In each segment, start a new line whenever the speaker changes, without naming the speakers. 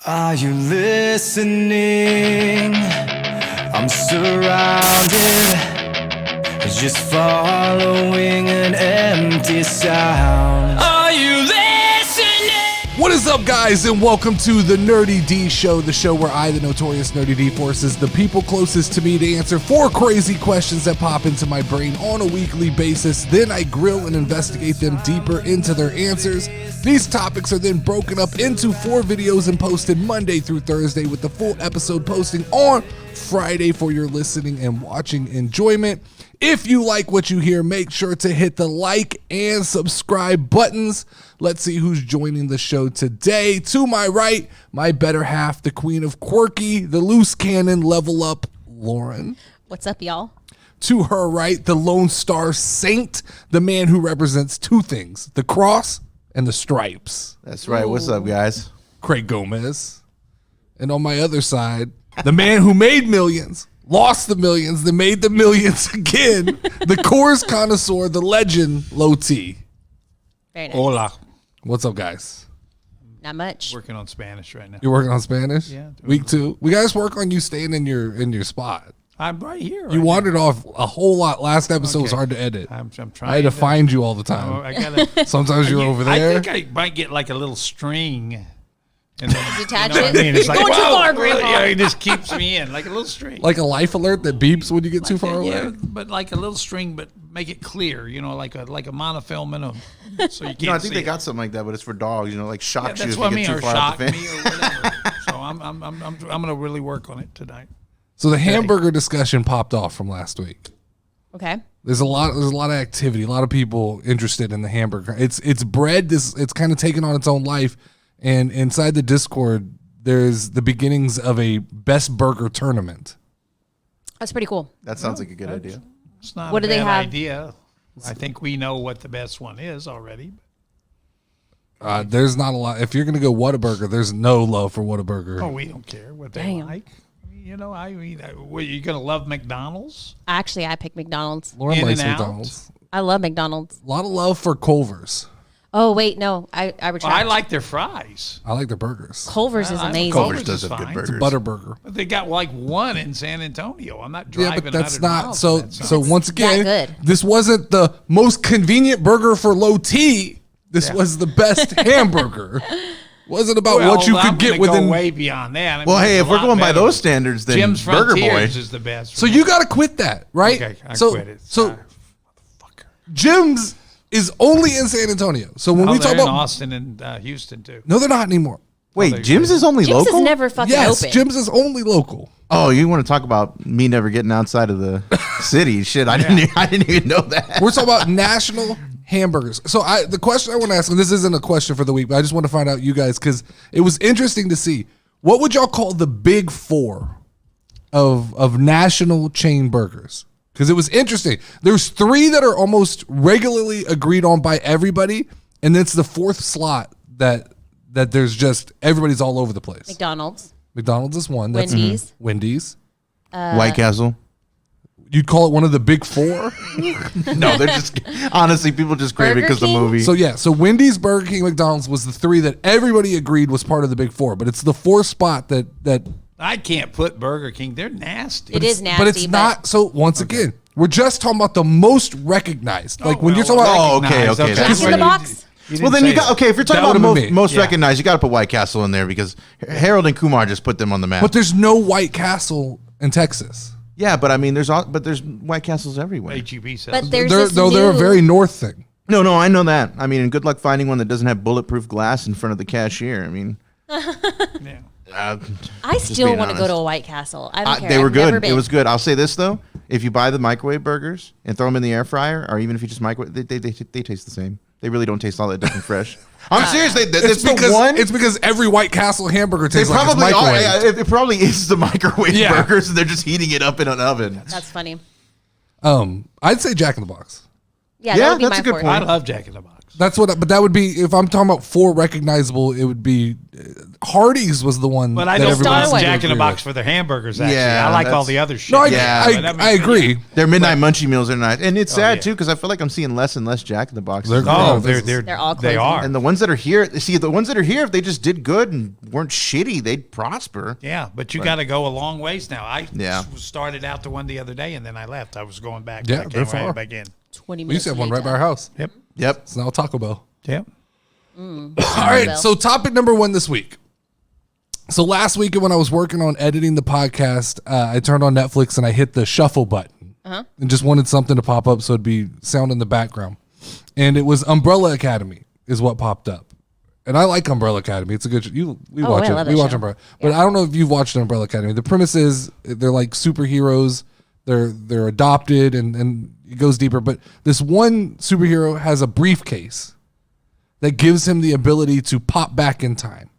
Are you listening? I'm surrounded, just following an empty sound. Are you listening?
What is up, guys, and welcome to the NerdyD Show, the show where I, the notorious NerdyD, forces the people closest to me to answer 4 crazy questions that pop into my brain on a weekly basis. Then I grill and investigate them deeper into their answers. These topics are then broken up into 4 videos and posted Monday through Thursday, with the full episode posting on Friday for your listening and watching enjoyment. If you like what you hear, make sure to hit the like and subscribe buttons. Let's see who's joining the show today. To my right, my better half, the queen of quirky, the loose cannon, LevelUp Lauren.
What's up, y'all?
To her right, the Lone Star Saint, the man who represents 2 things, the cross and the stripes.
That's right. What's up, guys?
Craig Gomez. And on my other side, the man who made millions, lost the millions, then made the millions again, the Coors connoisseur, the legend, Low T.
Very nice.
Hola.
What's up, guys?
Not much.
Working on Spanish right now.
You're working on Spanish?
Yeah.
Week 2. We guys work on you staying in your spot.
I'm right here.
You wandered off a whole lot. Last episode was hard to edit.
I'm trying.
I had to find you all the time.
I gotta.
Sometimes you're over there.
I think I might get like a little string. And then,
Detach
you know
it.
what I mean? It's
You're
like,
going too
wow,
far,
really?
Grandpa.
Yeah, it just keeps me in like a little string.
Like a life alert that beeps when you get too far away.
Yeah, but like a little string, but make it clear. You know, like a monofilm in them, so you can't.
No, I think
see
they got something like that, but it's for dogs. You know, like shocks you
that's
if
what I
you
mean,
get
or
too far
shock
off the
me
fence.
or whatever. So I'm gonna really work on it tonight.
So the hamburger discussion popped off from last week.
Okay.
There's a lot of activity, a lot of people interested in the hamburger. It's bred this, it's kind of taken on its own life, and inside the Discord there's the beginnings of a best burger tournament.
That's pretty cool.
That sounds like a good idea.
It's not
What
a
do they
bad
have?
idea. I think we know what the best one is already.
There's not a lot. If you're gonna go Whataburger, there's no love for Whataburger.
Oh, we don't care what they
Damn.
like. You know, what, you gonna love McDonald's?
Actually, I picked McDonald's.
Lauren
In
likes
and out.
McDonald's.
I love McDonald's.
A lot of love for Culver's.
Oh, wait, no. I retract.
Well, I like their fries.
I like their burgers.
Culver's is
I like
amazing.
Culver's does
is
have good
fine.
burgers.
It's a butter burger.
But they got like one in San Antonio. I'm not
Yeah,
driving.
but that's
100
not
miles
so.
to that
So
sucker.
once again,
good.
this wasn't the most convenient burger for Low T. This was the best hamburger. Wasn't about what you
I'm
could get
gonna go
within.
way beyond that. I mean,
Well, hey,
there's
if
a
we're
lot
going by
better.
those standards, then
Jim's
Burger Boy.
Frontiers is the best.
So you got to quit that, right?
Okay, I
so,
quit it.
So
Motherfucker.
Jim's is only in San Antonio. So when we
they're
talk
in
about
Austin and Houston too.
no, they're not anymore.
Wait,
they-
Jim's is only
Jim's
local?
is never fucking
Yes,
open.
Jim's is only local.
Oh, you want to talk about me never getting outside of the city? Shit, I didn't even know that.
We're talking about national hamburgers. So the question I want to ask, and this isn't a question for the week, but I just want to find out you guys, because it was interesting to see, what would y'all call the big 4 of national chain burgers? Because it was interesting. There's 3 that are almost regularly agreed on by everybody, and then it's the 4th slot that there's just everybody's all over the place.
McDonald's.
McDonald's is one. That's
Wendy's.
Wendy's.
White Castle?
You'd call it one of the big 4?
No, they're just honestly people just crave it
Burger
because the
King?
movie.
So yeah, so Wendy's, Burger King, McDonald's was the 3 that everybody agreed was part of the big 4, but it's the 4th spot that
I can't put Burger King. They're nasty.
It is nasty,
but it's not. So once again, we're just talking about the most recognized. Like when you're talking about,
okay, okay,
Jack in the Box?
well, then you got if you're talking
That
about
would've been me.
most
Yeah.
recognized, you got to put White Castle in there because Harold and Kumar just put them on the map.
but there's no White Castle in Texas.
Yeah, but I mean, there's White Castles everywhere.
HEB sells.
But there's
They're
this
they're a
new-
very north thing.
No, I know that. I mean, and good luck finding one that doesn't have bulletproof glass in front of the cashier. I mean,
yeah.
I
just
still
being
want to go
honest.
to a White Castle. I don't care.
they were
I've never
good.
been.
It was good. I'll say this though: if you buy the microwave burgers and throw them in the air fryer, or even if you just microwave, they taste the same. They really don't taste all that different fresh. I'm serious.
It's because every White Castle hamburger
They
tastes like it's
probably
microwaved.
it probably is the microwave
Yeah.
burgers, and they're just heating it up in an oven.
That's funny.
I'd say Jack in the Box.
Yeah,
Yeah,
that would be
that's
my
a good
4th.
point.
I love Jack in the Box.
That's what. But that would be if I'm talking about 4 recognizable. It would be Hardee's was the one.
But I
that
don't
everyone
like
seemed to
Jack in the
agree
Box
with.
for their hamburgers. Actually,
Yeah,
I like all
that's-
the other shit.
No,
Yeah,
I agree.
Their midnight munchie meals are nice, and it's sad
yeah.
too because I feel like I'm seeing less and less Jack in the Box.
They're
Oh,
Yeah,
They're all
they
closing.
are.
And the ones that are here, if they just did good and weren't shitty, they'd prosper.
Yeah, but you got to go a long ways now. I
Yeah.
started out to one the other day, and then I left. I was going back.
Yeah,
I
they're
came right
far.
back in.
20
We used
minutes.
to have one right by our house.
Yep.
Yep.
It's now Taco Bell.
Yep.
All right, so topic number 1 this week. So last week when I was working on editing the podcast, I turned on Netflix and I hit the shuffle button and just wanted something to pop up so it'd be sound in the background. And it was Umbrella Academy is what popped up. And I like Umbrella Academy. It's a good we watch
I
it.
love
We
that
watch
show.
Umbrella. But I don't know if you've watched Umbrella Academy. The premise is they're like superheroes. They're adopted and it goes deeper. But this one superhero has a briefcase that gives him the ability to pop back in time.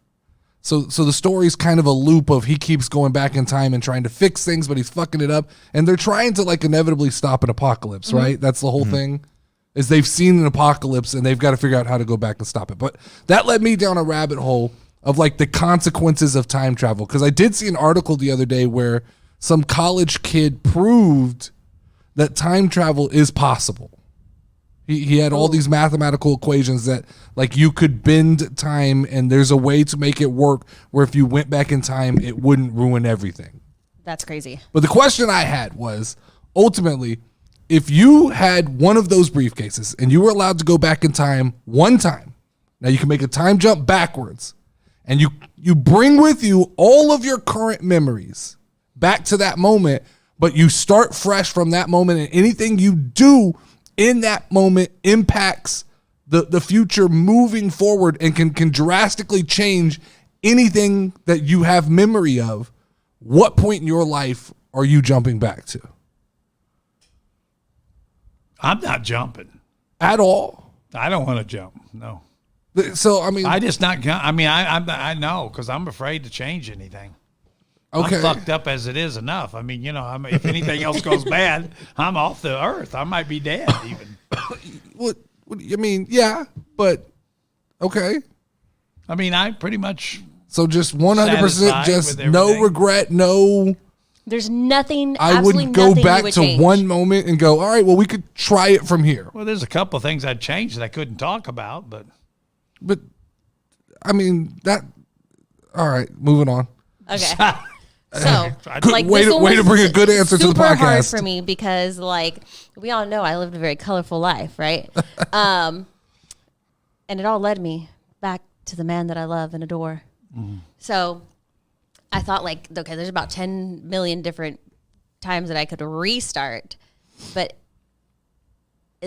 So the story's kind of a loop of he keeps going back in time and trying to fix things, but he's fucking it up. And they're trying to like inevitably stop an apocalypse, right? That's the whole thing. Is they've seen an apocalypse and they've got to figure out how to go back and stop it. But that led me down a rabbit hole of like the consequences of time travel. Because I did see an article the other day where some college kid proved that time travel is possible. He had all these mathematical equations that like you could bend time and there's a way to make it work where if you went back in time, it wouldn't ruin everything.
That's crazy.
But the question I had was ultimately, if you had one of those briefcases and you were allowed to go back in time one time, now you can make a time jump backwards and you bring with you all of your current memories back to that moment, but you start fresh from that moment and anything you do in that moment impacts the future moving forward and can drastically change anything that you have memory of. What point in your life are you jumping back to?
I'm not jumping.
At all?
I don't want to jump. No.
So, I mean,
I just not. I mean, I know because I'm afraid to change anything.
okay.
I'm fucked up as it is enough. I mean, you know, if anything else goes bad, I'm off the earth. I might be dead even.
What I mean, yeah, but okay.
I mean, I pretty much.
So just 100%,
Satisfied
just
with
no
everything.
regret, no.
There's nothing.
I
absolutely
would go
nothing you
back
would
to
change.
one moment and go, all right, well, we could try it from here.
Well, there's a couple of things I'd change that I couldn't talk about, but
But I mean, that. All right, moving on.
Okay. So,
Good
like,
way
this
to-
one
way to
was
bring a good answer to the
super hard
podcast.
for me because, like, we all know I lived a very colorful life, right? And it all led me back to the man that I love and adore. So, I thought, like, okay, there's about 10 million different times that I could restart, but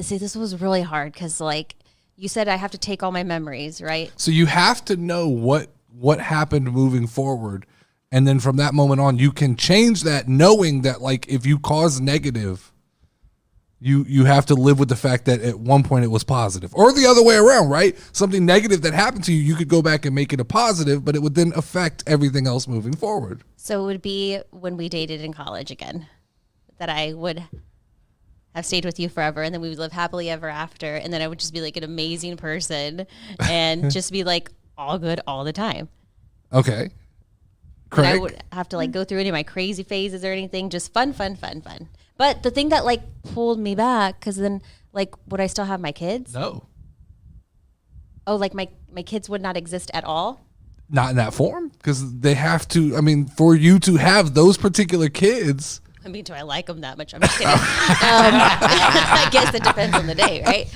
see, this was really hard because, like, you said I have to take all my memories, right?
So you have to know what happened moving forward. And then from that moment on, you can change that knowing that, like, if you cause negative, you have to live with the fact that at one point it was positive. Or the other way around, right? Something negative that happened to you, you could go back and make it a positive, but it would then affect everything else moving forward.
So it would be when we dated in college again that I would have stayed with you forever, and then we would live happily ever after, and then I would just be like an amazing person and just be like all good all the time.
Okay.
And I
Craig?
would have to like go through any of my crazy phases or anything, just fun. But the thing that like pulled me back, because then like would I still have my kids?
No.
Oh, like my kids would not exist at all?
Not in that form, because they have to, I mean, for you to have those particular kids.
I mean, do I like them that much? I'm just kidding. I guess it depends on the day, right?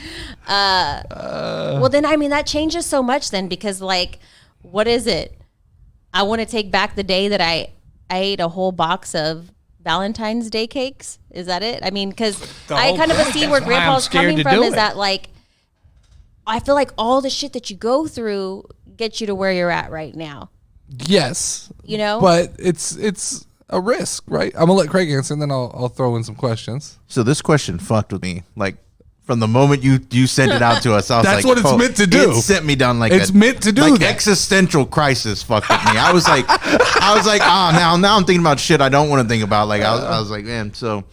Well, then, I mean, that changes so much then because, like, what is it? I want to take back the day that I ate a whole box of Valentine's Day cakes. Is that it? I mean, because I
whole
kind of
point.
see
That's
where
why
Grandpa's
I'm scared
coming
to
from
do
is
it.
that, like, I feel like all the shit that you go through gets you to where you're at right now.
Yes.
You know?
But it's a risk, right? I'm going to let Craig answer, and then I'll throw in some questions.
So this question fucked with me. Like from the moment you sent it out to us, I was
That's
like,
what it's meant to do.
It sent me down like
It's meant to do
like
that.
existential crisis. Fucked with me. I was like, now I'm thinking about shit I don't want to think about. Like I was like, man. So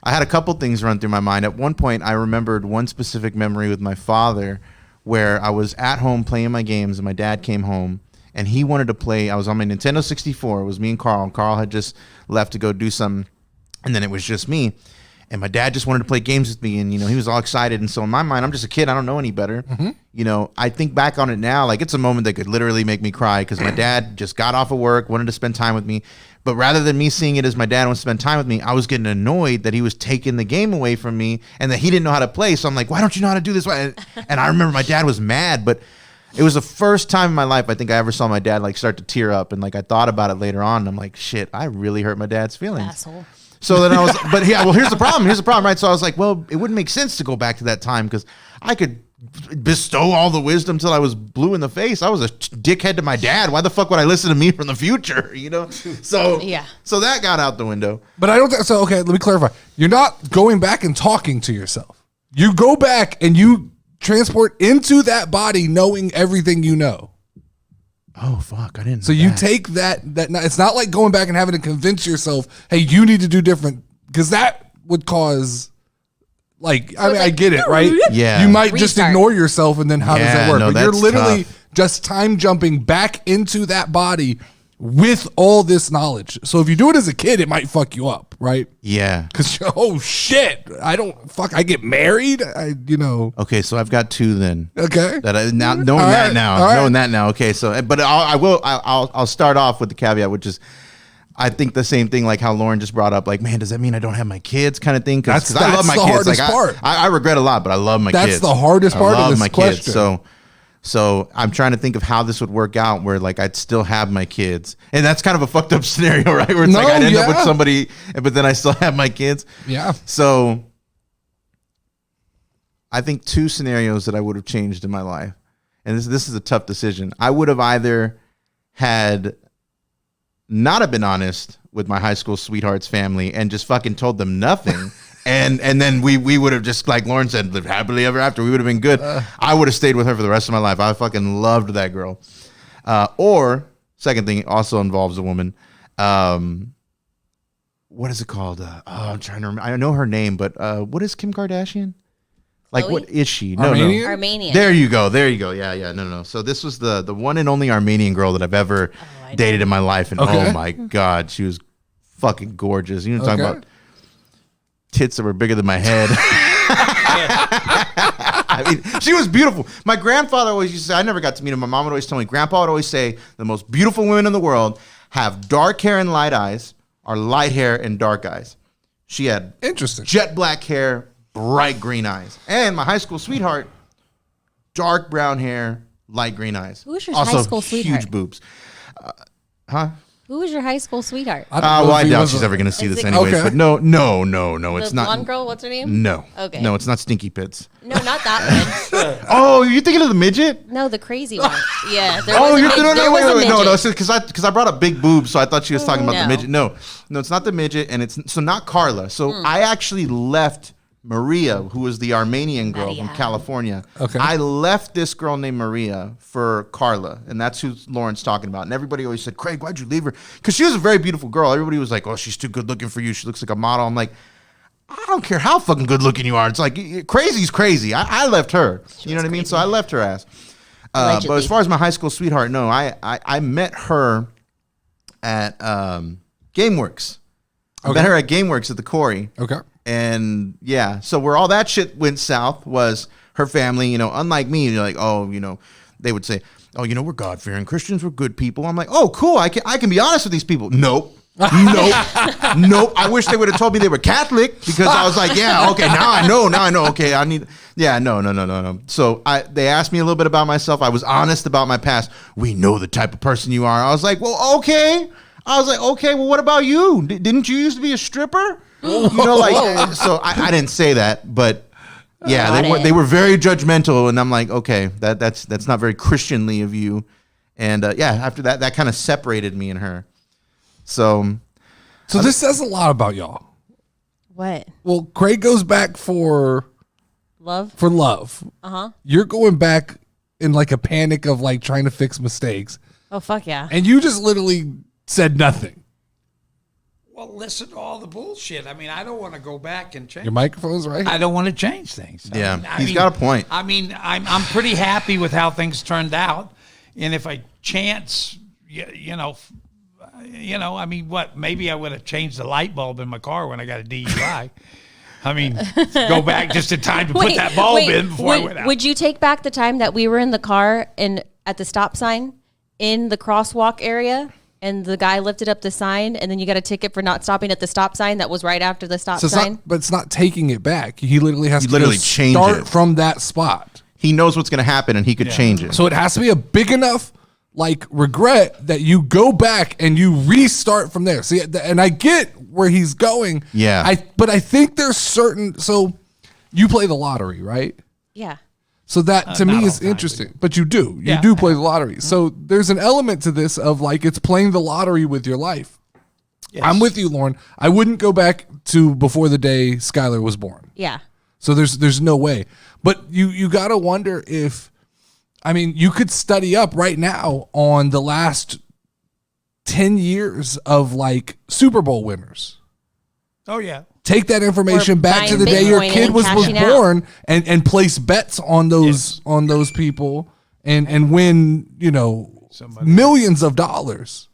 I had a couple things run through my mind. At one point, I remembered one specific memory with my father, where I was at home playing my games, and my dad came home, and he wanted to play. I was on my Nintendo 64. It was me and Carl. Carl had just left to go do something, and then it was just me. And my dad just wanted to play games with me, and he was all excited. And so in my mind, I'm just a kid. I don't know any better. I think back on it now, like it's a moment that could literally make me cry because my dad just got off of work, wanted to spend time with me. But rather than me seeing it as my dad wants to spend time with me, I was getting annoyed that he was taking the game away from me and that he didn't know how to play. So I'm like, why don't you know how to do this? And I remember my dad was mad, but it was the first time in my life I think I ever saw my dad like start to tear up. And like I thought about it later on, and I'm like, shit, I really hurt my dad's feelings.
Asshole.
So then I was, but yeah, well, here's the problem, right? So I was like, well, it wouldn't make sense to go back to that time because I could bestow all the wisdom till I was blue in the face. I was a dickhead to my dad. Why the fuck would I listen to me from the future? So
Yeah.
So that got out the window.
But I don't. So okay, let me clarify. You're not going back and talking to yourself. You go back and you transport into that body, knowing everything you know.
Oh fuck, I didn't.
So you take that. It's not like going back and having to convince yourself, hey, you need to do different, because that would cause. Like, I mean, I get it, right?
Yeah.
You might just
Restart.
ignore yourself, and then how does that work?
no,
But you're
that's
literally
tough.
just time jumping back into that body with all this knowledge. So if you do it as a kid, it might fuck you up, right?
Yeah.
Because, oh shit, I get married?
Okay, so I've got two then.
Okay.
That I, now knowing
All
that
right,
now,
all right.
knowing that now. Okay, so but I'll start off with the caveat, which is. I think the same thing, like how Lauren just brought up, like, man, does that mean I don't have my kids kind of thing? Because I love my
the
kids.
hardest
Like,
part.
I regret a lot, but I love my kids.
That's the hardest part
I
of
love
this
my
question.
kids. So I'm trying to think of how this would work out where, like, I'd still have my kids. And that's kind of a fucked up scenario, right? Where it's like I'd end up with somebody, but then I still have my kids.
Yeah.
So I think two scenarios that I would have changed in my life. And this is a tough decision. I would have either had not have been honest with my high school sweetheart's family and just fucking told them nothing. and then we would have just, like Lauren said, lived happily ever after. We would have been good. I would have stayed with her for the rest of my life. I fucking loved that girl. Or second thing also involves a woman. What is it called? I'm trying to remember. I know her name, but what is Kim Kardashian? Like,
Chloe?
what is she? No.
Armenian.
There you go. Yeah. No. So this was the one and only Armenian girl that I've ever dated in my life. And
Okay.
oh my God, she was fucking gorgeous. You know what I'm talking about? Tits that were bigger than my head. I mean, she was beautiful. My grandfather always used to say, I never got to meet him. My mom would always tell me, Grandpa would always say, the most beautiful women in the world have dark hair and light eyes, or light hair and dark eyes. She had
Interesting.
jet black hair, bright green eyes. And my high school sweetheart, dark brown hair, light green eyes.
Who was your
also
high school sweetheart?
huge boobs.
Who was your high school sweetheart?
I doubt she's ever going to see
Is
this
it-
anyways.
Okay.
But no, it's
The
not.
blonde girl, what's her name?
No.
Okay.
No, it's not Stinky Pits.
No, not that one.
Oh, you're thinking of the midget?
No, the crazy one. Yeah. There
Oh,
was a
you're
mid-
no,
there was a
wait, no,
midget.
because I brought up big boobs, so I thought she was talking about the
No.
midget. No, it's not the midget, and it's so not Carla. So I actually left Maria, who was the Armenian girl from
Maria.
California.
Okay.
I left this girl named Maria for Carla, and that's who Lauren's talking about. And everybody always said, Craig, why'd you leave her? Because she was a very beautiful girl. Everybody was like, oh, she's too good looking for you. She looks like a model. I'm like, I don't care how fucking good looking you are. It's like, crazy's crazy. I left her. You know what I mean? So I left her ass. But
Allegedly.
as far as my high school sweetheart, no, I met her at GameWorks. I met her at GameWorks at the Quarry.
Okay.
And yeah, so where all that shit went south was her family, unlike me, you're like, oh, they would say, oh, we're God-fearing Christians, we're good people. I'm like, oh, cool, I can be honest with these people. Nope. Nope. I wish they would have told me they were Catholic, because I was like, yeah, okay, now I know. Okay, no. So they asked me a little bit about myself. I was honest about my past. We know the type of person you are. I was like, well, okay. Well, what about you? Didn't you used to be a stripper? So I didn't say that, but yeah, they were very judgmental, and I'm like, okay, that's not very Christianly of you. And after that kind of separated me and her. So
this says a lot about y'all.
What?
Well, Craig goes back for
Love?
love.
Uh-huh.
You're going back in like a panic of like trying to fix mistakes,
Oh, fuck yeah.
and you just literally said nothing.
Well, listen to all the bullshit. I mean, I don't want to go back and change.
Your microphone's right.
I don't want to change things.
Yeah, he's got a point.
I mean, I'm pretty happy with how things turned out, and if I chance, you know, I mean, what? Maybe I would have changed the light bulb in my car when I got a DUI. I mean, go back just in time to put that bulb in before I went out.
Would you take back the time that we were in the car and at the stop sign in the crosswalk area? And the guy lifted up the sign, and then you got a ticket for not stopping at the stop sign that was right after the stop sign.
But it's not taking it back. He literally has to
change
start
it
from that spot.
He knows what's going to happen, and he could change it.
So it has to be a big enough regret that you go back and you restart from there. See, and I get where he's going.
Yeah.
But I think there's certain. So you play the lottery, right?
Yeah.
So that to me is interesting, but you do play the lottery. So there's an element to this of it's playing the lottery with your life.
Yes.
I'm with you, Lauren. I wouldn't go back to before the day Skylar was born.
Yeah.
So there's no way. But you got to wonder if, I mean, you could study up right now on the last 10 years of Super Bowl winners.
Oh yeah.
Take that information
Or
back to
buying
the day your
Bitcoin
kid
and
was
cashing out.
born and place bets on those people and win, millions of dollars.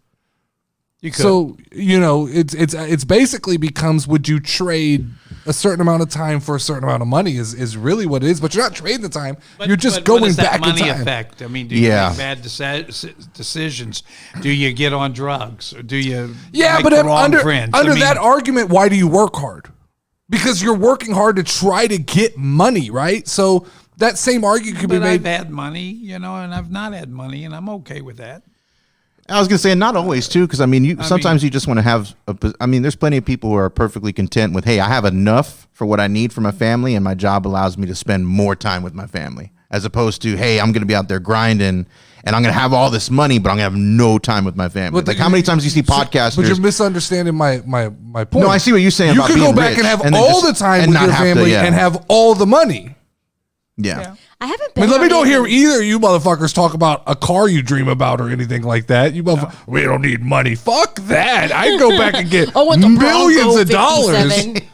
You could.
So, it's basically becomes, would you trade a certain amount of time for a certain amount of money is really what it is, but you're not trading the time. You're just
what
going
does that
back in
money
time.
affect? I mean, do you make bad decisions? Do you get on drugs? Or do you make
but
the wrong
under
friends?
that argument, why do you work hard? Because you're working hard to try to get money, right? So that same argument could be made.
I've had money, and I've not had money, and I'm okay with that.
I was going to say, not always, too, because, sometimes you just want to have, there's plenty of people who are perfectly content with, hey, I have enough for what I need for my family, and my job allows me to spend more time with my family, as opposed to, hey, I'm going to be out there grinding, and I'm going to have all this money, but I'm going to have no time with my family.
But
how many times do you see podcasters?
But you're misunderstanding my point.
No, I see what you're saying
you
about
could
being
go back
rich
and have
and then
all
just-
the time
and
with
not
your
have to,
family
yeah.
and have all the money.
Yeah.
I haven't
I
been.
mean, let me
on
don't
any-
hear either of you motherfuckers talk about a car you dream about or anything like that. You motherfuckers, we don't need money. Fuck that. I'd go back and get
Oh, with the
millions
Bronco
of dollars.
57.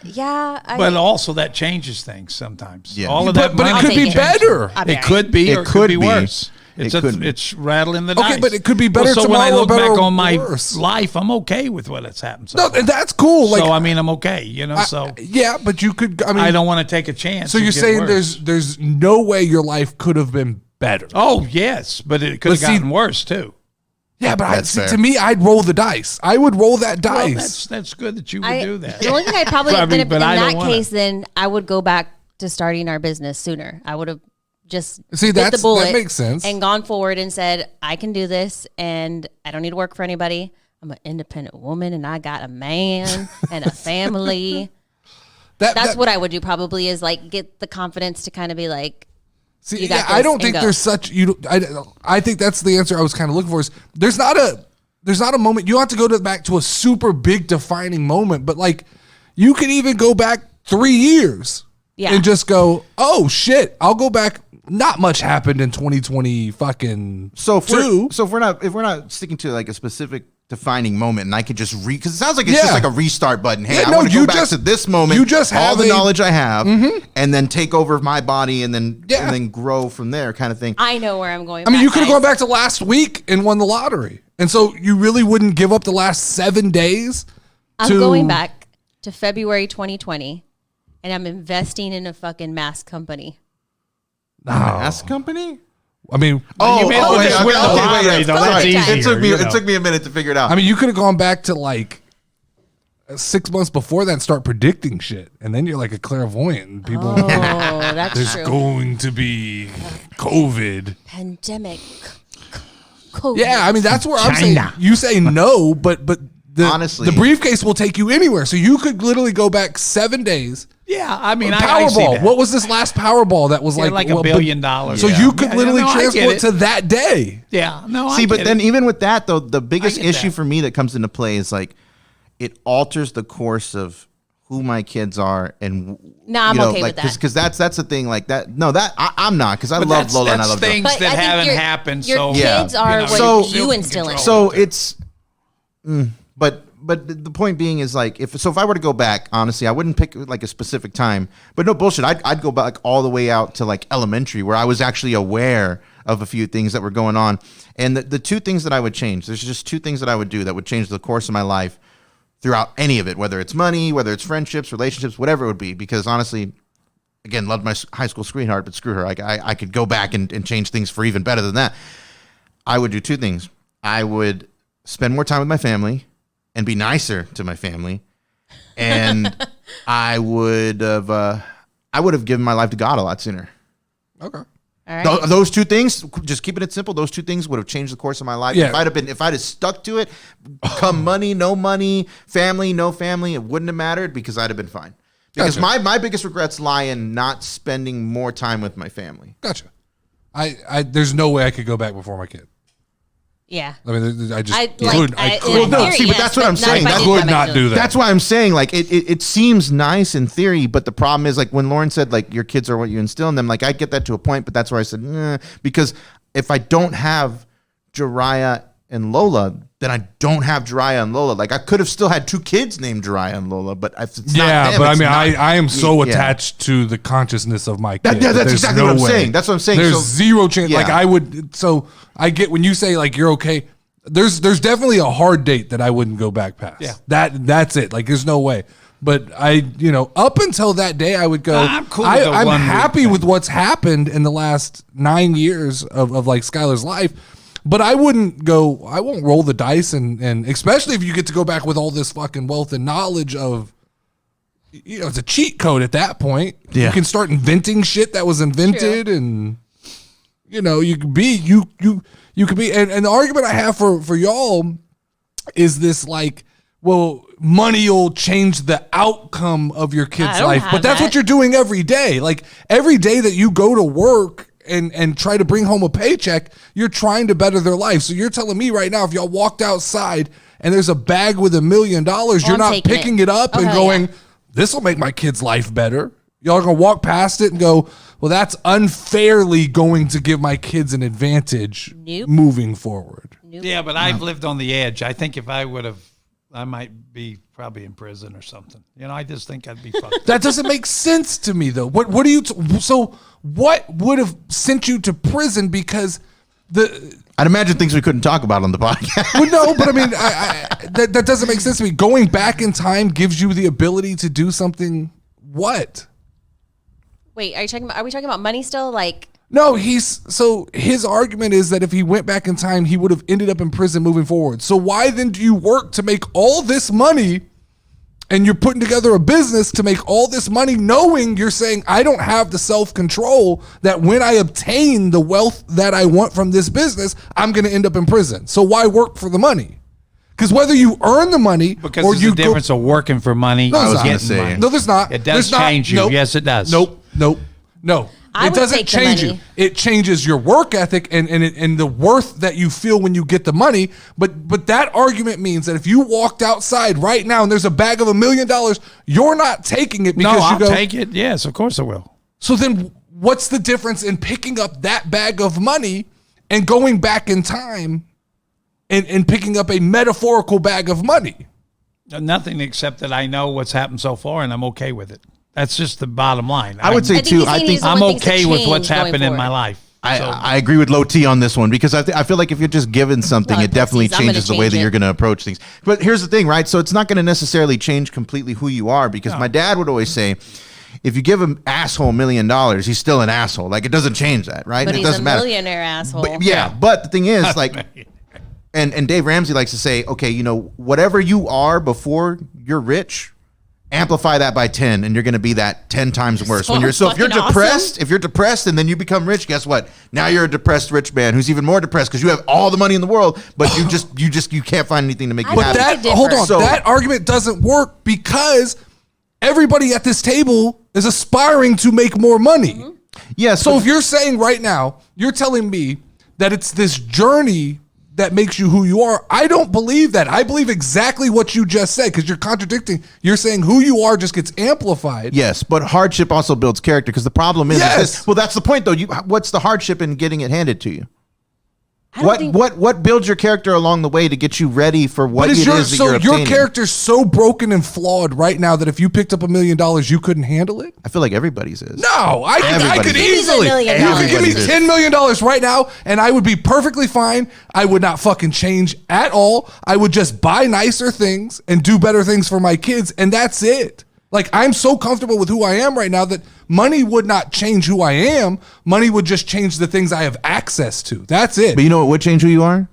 Yeah,
But also that changes things sometimes.
Yeah.
All of
But
that money
it could be
take it.
better.
I mean,
It could be, or it could be worse.
It could be.
It's rattling the
Okay,
dice.
but it could be better
so when I
tomorrow,
look
better
back
or
on my
worse.
life, I'm okay with what has happened. So
No,
far.
and that's cool.
So I'm okay. So
yeah, but you could. I mean,
I don't want to take a chance.
So
and
you're
get
saying
worse.
there's no way your life could have been better.
Oh yes, but it could have
But see-
gotten worse too.
Yeah, but
That's fair.
to me, I'd roll the dice. I would roll that
Well,
dice.
that's good that you would do that.
The only thing I probably
I mean,
then if,
but
in
I don't
that
wanna.
case, then I would go back to starting our business sooner. I would have just
See,
bit the bullet
that makes sense.
and gone forward and said, I can do this, and I don't need to work for anybody. I'm an independent woman, and I got a man and a family. That's what I would do. Probably is get the confidence to kind of be like.
See,
You got
yeah, I
this
don't
and
think
go.
there's such you. I think that's the answer I was kind of looking for. Is there's not a moment you don't have to go back to a super big defining moment, but you can even go back 3 years
Yeah.
and just go, oh shit, I'll go back. Not much happened in 2020 fucking
So if
two.
we're not sticking to a specific defining moment, and I could just because it sounds like it's
Yeah.
just like a restart button. Hey,
Yeah,
I
no,
want to
you
go back
just-
to this moment.
you just
all
have
the
a-
knowledge I have, and then take over my body, and then grow from there, kind of thing.
I know where I'm going.
I mean,
back,
you could have
guys.
gone back to last week and won the lottery. And so you really wouldn't give up the last 7 days?
I'm
to-
going back to February 2020, and I'm investing in a fucking mask company.
Mask company.
I mean,
You may as well just win the lottery, though. That's
Sorry.
easier.
It took me a minute to figure it out.
I mean, you could have gone back to 6 months before that and start predicting shit. And then you're like a clairvoyant. And people,
Oh, that's
there's
true.
going to be COVID.
Pandemic. COVID.
Yeah, I mean, that's where I'm saying,
China.
you say no, but
Honestly.
the briefcase will take you anywhere. So you could literally go back 7 days.
Yeah, I mean, I see
Powerball.
that.
What was this last Powerball that was
Yeah,
like
$1 billion.
So
Yeah.
you could
Yeah,
literally
no, I get
transport
it.
to that day.
Yeah, no.
See,
I
but
get
then
it.
even with that though, the biggest
get
issue
that.
for me that comes into play is it alters the course of who my kids are, and
No, I'm okay with that.
because that's the thing. I'm not, because I
But
love Lola and I
that's
love
things
Joe.
But
that
I think
haven't
your-
happened.
Your
so
kids are
So-
what you
can
instill in.
control.
So it's, but but the point being is like if I were to go back, honestly, I wouldn't pick like a specific time. But no bullshit, I'd go back all the way out to like elementary, where I was actually aware of a few things that were going on. And the two things that I would change, there's just two things that I would do that would change the course of my life throughout any of it, whether it's money, whether it's friendships, relationships, whatever it would be. Because honestly, again, loved my high school sweetheart, but screw her. I could go back and change things for even better than that. I would do two things. I would spend more time with my family and be nicer to my family. And I would have given my life to God a lot sooner.
Okay.
All right.
Those two things, just keeping it simple, those two things would have changed the course of my life.
Yeah.
If I'd have stuck to it, come money, no money, family, no family, it wouldn't have mattered because I'd have been fine. Because
Gotcha.
my biggest regrets lie in not spending more time with my family.
Gotcha. There's no way I could go back before my kid.
Yeah.
I mean, I just
I
couldn't.
like.
I
I,
could
in
not.
theory,
see, but
yes,
that's what I'm
not
saying.
if I
That
did
would
my
not
children.
do that.
That's why I'm saying, like, it seems nice in theory, but the problem is, like, when Lauren said, like, your kids are what you instill in them, like, I get that to a point, but that's where I said, nah, because if I don't have Jariah and Lola, then I don't have Jariah and Lola. Like, I could have still had two kids named Jariah and Lola, but if it's not
Yeah,
them,
but I
it's
mean,
not-
I am so
Yeah.
attached to the consciousness of my kid.
That's
There's
exactly what I'm saying. That's what I'm saying.
There's
So-
zero chance. Like
Yeah.
I would. So I get when you say like you're okay. There's definitely a hard date that I wouldn't go back past.
Yeah.
That's it. Like there's no way. But up until that day, I would go.
I'm cool with the
I'm
1 week
happy
thing.
with what's happened in the last 9 years of like Skylar's life. But I wouldn't go. I won't roll the dice, and especially if you get to go back with all this fucking wealth and knowledge of. It's a cheat code at that point.
Yeah.
You can start inventing shit that was invented, and you could be you could be. And the argument I have for y'all is this like, well, money will change the outcome of your kid's
I don't
life,
have
but that's
that.
what you're doing every day. Like every day that you go to work and try to bring home a paycheck, you're trying to better their life. So you're telling me right now, if y'all walked outside and there's a bag with $1 million, you're
I'm
not
taking
picking
it.
it up
Oh,
and
hell
going,
yeah.
this will make my kid's life better. Y'all are going to walk past it and go, well, that's unfairly going to give my kids an advantage
Nope.
moving forward.
Yeah, but I've lived on the edge. I think if I would have, I might be probably in prison or something. I just think I'd be fucked.
That doesn't make sense to me, though. What do you? So what would have sent you to prison? Because
I'd imagine things we couldn't talk about on the podcast.
well, no, but I mean, that doesn't make sense to me. Going back in time gives you the ability to do something. What?
Wait, are we talking about money still? Like,
No, his argument is that if he went back in time, he would have ended up in prison moving forward. So why then do you work to make all this money and you're putting together a business to make all this money knowing you're saying, I don't have the self-control that when I obtain the wealth that I want from this business, I'm going to end up in prison. So why work for the money? Because whether you earn the money
Because
or
there's
you
a difference of working for money.
No,
and
I was gonna
getting
say.
money.
No, there's not.
It does
There's not.
change you.
Nope.
Yes, it does.
Nope. No.
I
It
would
doesn't
take the
change you.
money.
It changes your work ethic and the worth that you feel when you get the money. But that argument means that if you walked outside right now and there's a bag of $1 million, you're not taking it because
No,
you
I'll
go.
take it. Yes, of course I will.
So then, what's the difference in picking up that bag of money and going back in time and picking up a metaphorical bag of money?
Nothing except that I know what's happened so far and I'm okay with it. That's just the bottom line.
I would say,
I think
too,
he's
I
saying
think
he's the
I'm
one things to
okay with what's
change going
happened in my
forward.
life.
I agree with Low T on this one because I feel like if you're just given something,
Well,
it definitely
I'm gonna
changes the way
change
that
it.
you're going to approach things. But here's the thing, right? So it's not going to necessarily change completely who you are because my dad would always say, if you give an asshole $1 million, he's still an asshole. Like it doesn't change that, right?
but
And it
he's
doesn't
a
matter.
millionaire asshole.
But, yeah, but the thing is, like, and Dave Ramsey likes to say, okay, whatever you are before you're rich, amplify that by 10 and you're going to be that 10 times worse.
So
If you're
fucking
depressed,
awesome.
if you're depressed and then you become rich, guess what? Now you're a depressed rich man who's even more depressed because you have all the money in the world, but you can't find anything to make you
But
happy.
that- differ.
Hold on,
So-
that argument doesn't work because everybody at this table is aspiring to make more money.
Yes.
So if you're saying right now, you're telling me that it's this journey that makes you who you are, I don't believe that. I believe exactly what you just said because you're contradicting. You're saying who you are just gets amplified.
yes, but hardship also builds character because the problem is
Yes.
this. Well, that's the point though. What's the hardship in getting it handed to you? What builds your character along the way to get you ready for what it is that you're obtaining?
Your character's so broken and flawed right now that if you picked up $1 million, you couldn't handle it?
I feel like everybody's is.
No, I could easily.
$1 million.
You could give me $10 million right now, and I would be perfectly fine. I would not fucking change at all. I would just buy nicer things and do better things for my kids, and that's it. Like, I'm so comfortable with who I am right now that money would not change who I am. Money would just change the things I have access to. That's it.
But you know what would change who you are?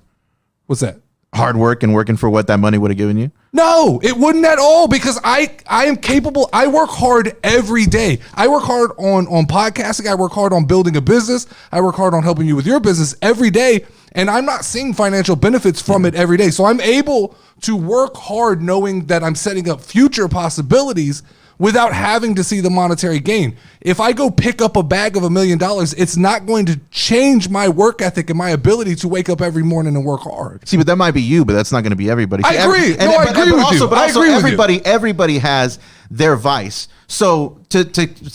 What's that?
Hard work and working for what that money would have given you.
No, it wouldn't at all, because I am capable. I work hard every day. I work hard on podcasting. I work hard on building a business. I work hard on helping you with your business every day. And I'm not seeing financial benefits from it every day. So I'm able to work hard knowing that I'm setting up future possibilities without having to see the monetary gain. If I go pick up a bag of $1 million, it's not going to change my work ethic and my ability to wake up every morning and work hard.
See, but that might be you, but that's not going to be everybody.
I agree. I agree with you.
But also everybody has their vice. So to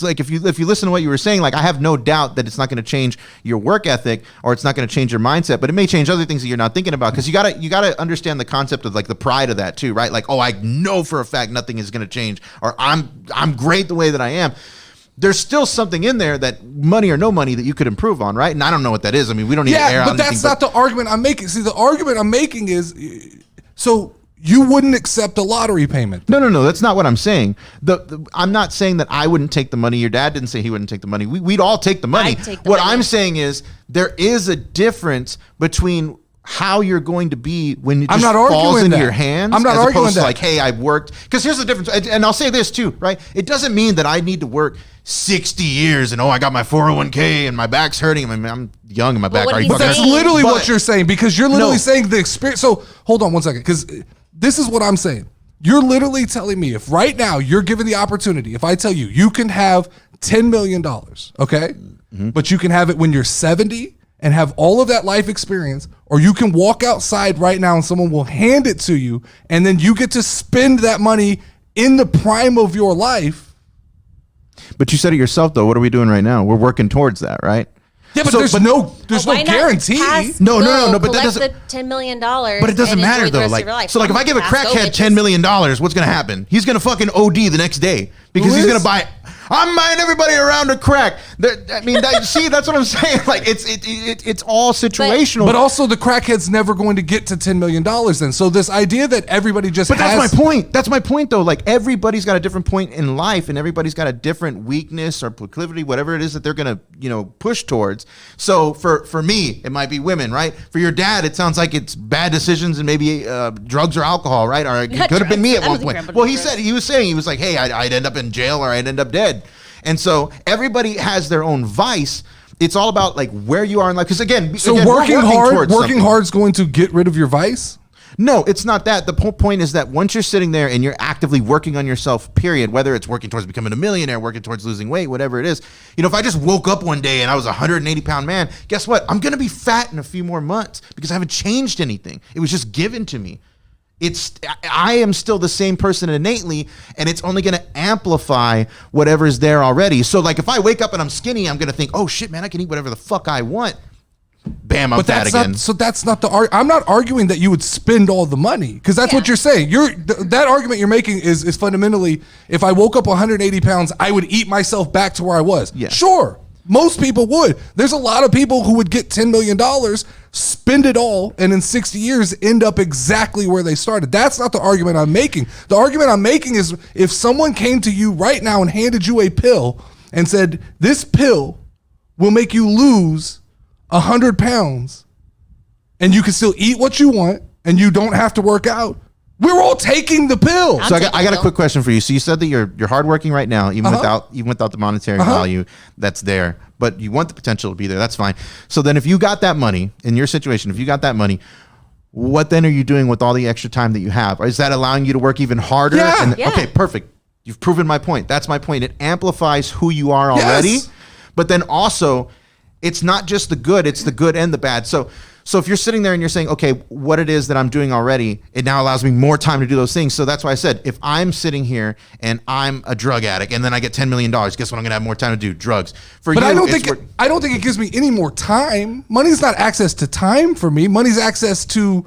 like, if you listen to what you were saying, like, I have no doubt that it's not going to change your work ethic or it's not going to change your mindset, but it may change other things that you're not thinking about, because you gotta understand the concept of like the pride of that too, right? Like, oh, I know for a fact nothing is going to change, or I'm great the way that I am. There's still something in there that, money or no money, that you could improve on, right? And I don't know what that is. I mean, we don't need to air out anything.
But that's not the argument I'm making. See, the argument I'm making is, so you wouldn't accept a lottery payment.
No. That's not what I'm saying. I'm not saying that I wouldn't take the money. Your dad didn't say he wouldn't take the money. We'd all take the money. What I'm saying is, there is a difference between how you're going to be when it just falls into your hands.
I'm not arguing that.
Like, hey, I worked. Because here's the difference. And I'll say this too, right? It doesn't mean that I need to work 60 years and, I got my 401k and my back's hurting. I mean, I'm young and my back.
But that's literally what you're saying, because you're literally saying the experience. So hold on one second, because this is what I'm saying. You're literally telling me, if right now you're given the opportunity, if I tell you, you can have $10 million, okay? Mm-hmm. But you can have it when you're 70 and have all of that life experience, or you can walk outside right now and someone will hand it to you, and then you get to spend that money in the prime of your life.
But you said it yourself, though. What are we doing right now? We're working towards that, right?
Yeah, but there's no guarantee.
No. But that doesn't.
The $10 million.
But it doesn't matter though. Like, so, like, if I give a crackhead $10 million, what's gonna happen? He's gonna fucking OD the next day, because he's gonna buy. I'm buying everybody around a crack. See, that's what I'm saying. Like, it's all situational.
But also, the crackhead's never going to get to $10 million then. So this idea that everybody just
that's my point. That's my point, though. Like, everybody's got a different point in life, and everybody's got a different weakness or proclivity, whatever it is that they're gonna, push towards. So for me, it might be women, right? For your dad, it sounds like it's bad decisions and maybe drugs or alcohol, right? Or it could have been me at one point. Well, he was like, hey, I'd end up in jail or I'd end up dead. And so everybody has their own vice. It's all about like where you are in life. Because again,
working hard is going to get rid of your vice?
No, it's not that. The point is that once you're sitting there and you're actively working on yourself, period, whether it's working towards becoming a millionaire, working towards losing weight, whatever it is, if I just woke up one day and I was a 180-pound man, guess what? I'm going to be fat in a few more months because I haven't changed anything. It was just given to me. I am still the same person innately, and it's only going to amplify whatever's there already. So like if I wake up and I'm skinny, I'm going to think, oh shit, man, I can eat whatever the fuck I want. Bam, I'm fat again.
So that's not the argument. I'm not arguing that you would spend all the money, because that's what you're saying. That argument you're making is fundamentally, if I woke up 180 pounds, I would eat myself back to where I was.
Yeah.
Sure. Most people would. There's a lot of people who would get $10 million, spend it all, and in 60 years end up exactly where they started. That's not the argument I'm making. The argument I'm making is if someone came to you right now and handed you a pill and said, this pill will make you lose 100 pounds and you can still eat what you want and you don't have to work out, we're all taking the pill.
So I got a quick question for you. So you said that you're hardworking right now, even without the monetary value that's there, but you want the potential to be there. That's fine. So then if you got that money, in your situation, if you got that money, what then are you doing with all the extra time that you have? Or is that allowing you to work even harder?
Yeah.
Okay, perfect. You've proven my point. That's my point. It amplifies who you are already, but then also it's not just the good, it's the good and the bad. So So if you're sitting there and you're saying, okay, what it is that I'm doing already, it now allows me more time to do those things. So that's why I said, if I'm sitting here and I'm a drug addict and then I get $10 million, guess what? I'm going to have more time to do drugs.
But I don't think it gives me any more time. Money's not access to time for me. Money's access to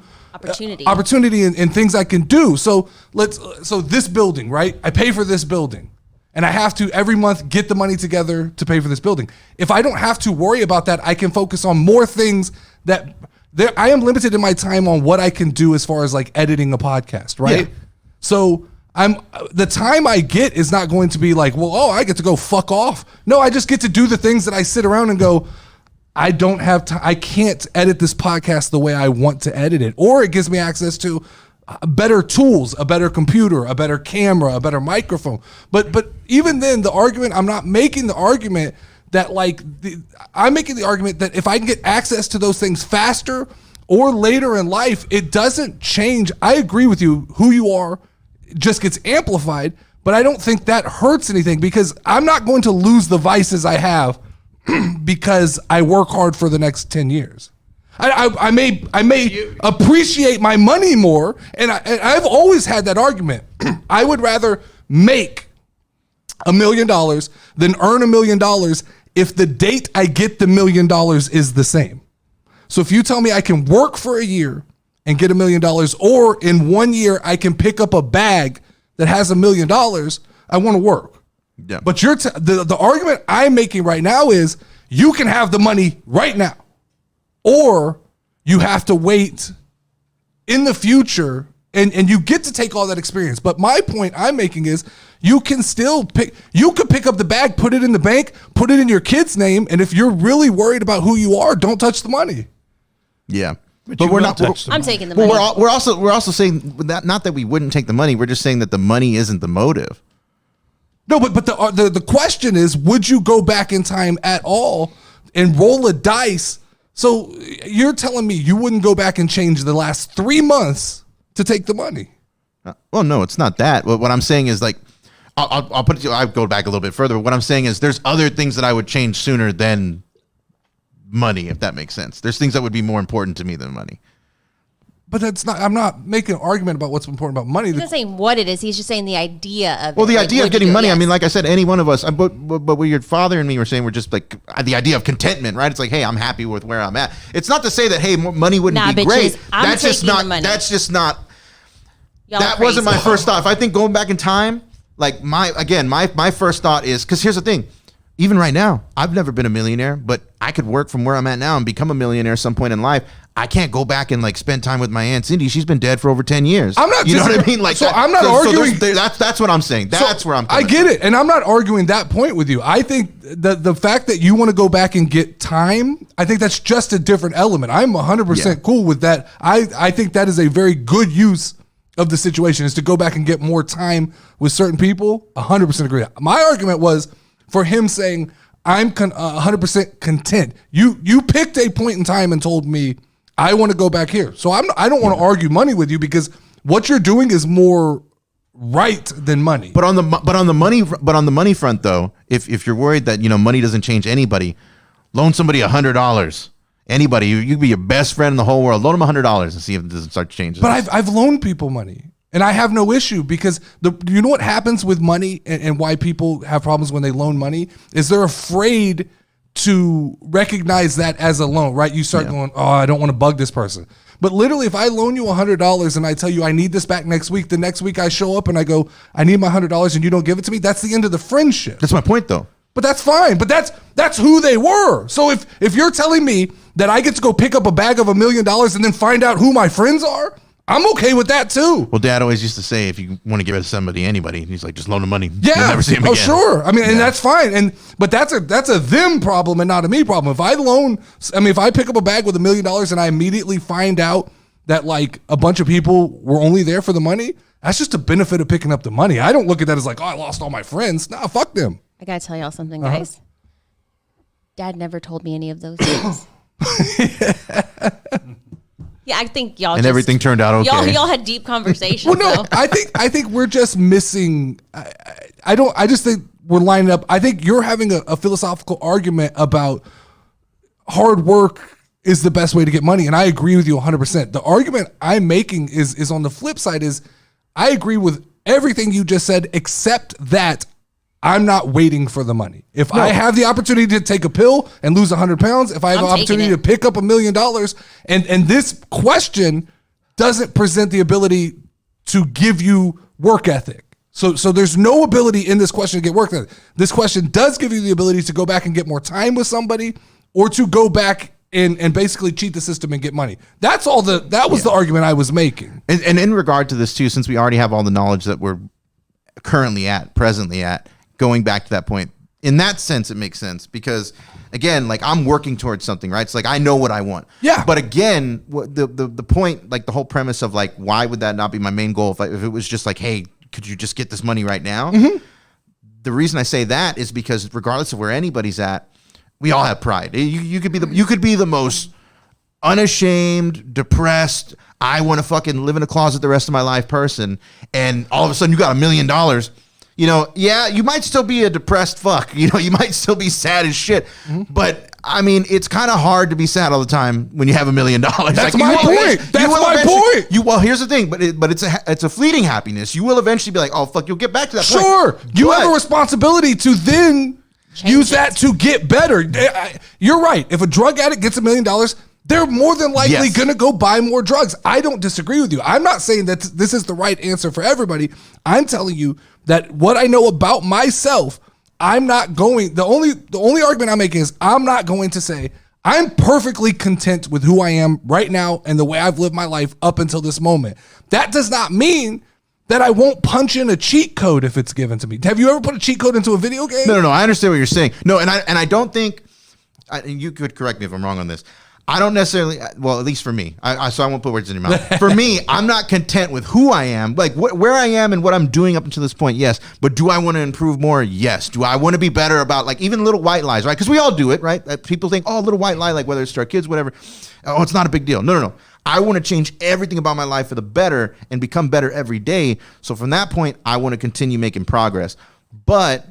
opportunity and things I can do. So this building, right? I pay for this building. And I have to every month get the money together to pay for this building. If I don't have to worry about that, I can focus on more things I am limited in my time on what I can do as far as like editing a podcast, right? Yeah. So the time I get is not going to be like, well, I get to go fuck off. No, I just get to do the things that I sit around and go, I don't have time. I can't edit this podcast the way I want to edit it. Or it gives me access to better tools, a better computer, a better camera, a better microphone. But even then, I'm not making the argument that I'm making the argument that if I can get access to those things faster or later in life, it doesn't change. I agree with you. Who you are just gets amplified, but I don't think that hurts anything because I'm not going to lose the vices I have because I work hard for the next 10 years. I may appreciate my money more, and I've always had that argument. I would rather make $1 million than earn $1 million if the date I get the $1 million is the same. So if you tell me I can work for a year and get $1 million, or in 1 year I can pick up a bag that has $1 million, I want to work. Yeah. But the argument I'm making right now is you can have the money right now. Or you have to wait in the future and you get to take all that experience. But my point I'm making is you could pick up the bag, put it in the bank, put it in your kid's name. And if you're really worried about who you are, don't touch the money.
Yeah. But we're not.
I'm taking the money.
We're also saying that not that we wouldn't take the money. We're just saying that the money isn't the motive.
No, but the question is, would you go back in time at all and roll a dice? So you're telling me you wouldn't go back and change the last 3 months to take the money?
Well, no, it's not that. What I'm saying is I'll put it. I'll go back a little bit further. But what I'm saying is there's other things that I would change sooner than money, if that makes sense. There's things that would be more important to me than money.
But I'm not making an argument about what's important about money.
He's not saying what it is. He's just saying the idea of it.
Well, the idea of getting money. Yes. I mean, like I said, any one of us, but what your father and me were saying, we're just like the idea of contentment, right? It's like, hey, I'm happy with where I'm at. It's not to say that, hey, money wouldn't be great. That's just not. That's just not. That wasn't my first thought. If I think going back in time, like my first thought is, because here's the thing. Even right now, I've never been a millionaire, but I could work from where I'm at now and become a millionaire some point in life. I can't go back and spend time with my Aunt Cindy. She's been dead for over 10 years.
I'm not.
You know what I mean?
I'm not arguing.
That's what I'm saying. That's where I'm.
I get it, and I'm not arguing that point with you. I think the fact that you want to go back and get time, I think that's just a different element. I'm 100% cool with that. I think that is a very good use of the situation, is to go back and get more time with certain people. 100% agree. My argument was for him saying, I'm 100% content. You picked a point in time and told me, I want to go back here. So I don't want to argue money with you, because what you're doing is more right than money.
But on the money front though, if you're worried that money doesn't change anybody, loan somebody $100. Anybody, you could be your best friend in the whole world. Loan them $100 and see if it doesn't start changing.
But I've loaned people money. And I have no issue, because you know what happens with money and why people have problems when they loan money is they're afraid to recognize that as a loan, right? You start going, oh, I don't want to bug this person. But literally, if I loan you $100 and I tell you I need this back next week, the next week I show up and I go, I need my $100 and you don't give it to me, that's the end of the friendship.
That's my point though.
But that's fine. But that's who they were. So if you're telling me that I get to go pick up a bag of $1 million and then find out who my friends are, I'm okay with that too.
Well, Dad always used to say, if you want to give it to anybody, he's like, just loan them money.
Yeah.
You'll never see him again.
Oh, sure. I mean, and that's fine. But that's a them problem and not a me problem. If I pick up a bag with $1 million and I immediately find out that a bunch of people were only there for the money, that's just a benefit of picking up the money. I don't look at that as I lost all my friends. Nah, fuck them.
I gotta tell y'all something, guys. Dad never told me any of those things. Yeah, I think y'all
everything turned out okay.
Y'all had deep conversations.
Well, no, I think we're just missing. I just think we're lining up. I think you're having a philosophical argument about hard work is the best way to get money. And I agree with you 100%. The argument I'm making is on the flip side is I agree with everything you just said, except that I'm not waiting for the money. If I have the opportunity to take a pill and lose 100 pounds, if I have the opportunity to pick up $1 million, and this question doesn't present the ability to give you work ethic. So there's no ability in this question to get work ethic. This question does give you the ability to go back and get more time with somebody, or to go back and basically cheat the system and get money. That's all that was the argument I was making.
And in regard to this too, since we already have all the knowledge that we're presently at, going back to that point, in that sense, it makes sense because, again, like I'm working towards something, right? It's like I know what I want.
Yeah.
But again, the point, like the whole premise of like, why would that not be my main goal if it was just like, hey, could you just get this money right now? Mm-hmm. The reason I say that is because regardless of where anybody's at, we all have pride. You could be the most unashamed, depressed, I want to fucking live in a closet the rest of my life person, and all of a sudden you got $1 million. You know, yeah, you might still be a depressed fuck. You know, you might still be sad as shit. Mm-hmm. But I mean, it's kind of hard to be sad all the time when you have $1 million.
That's like, my point. That's my point.
Well, here's the thing, but it's a fleeting happiness. You will eventually be like, oh fuck, you'll get back to that point.
Sure, you have a responsibility to then use that to get better. You're right. If a drug addict gets $1 million, they're more than likely going to go buy more drugs. I don't disagree with you. I'm not saying that this is the right answer for everybody. I'm telling you that what I know about myself, I'm not going, the only argument I'm making is I'm not going to say I'm perfectly content with who I am right now and the way I've lived my life up until this moment. That does not mean that I won't punch in a cheat code if it's given to me. Have you ever put a cheat code into a video game?
No. I understand what you're saying. No, and I don't think, you could correct me if I'm wrong on this. I don't necessarily, well, at least for me, so I won't put words in your mouth. For me, I'm not content with who I am, like where I am and what I'm doing up until this point, yes. But do I want to improve more? Yes. Do I want to be better about like even little white lies, right? Because we all do it, right? People think, oh, a little white lie, like whether it's to our kids, whatever. Oh, it's not a big deal. No. I want to change everything about my life for the better and become better every day. So from that point, I want to continue making progress. But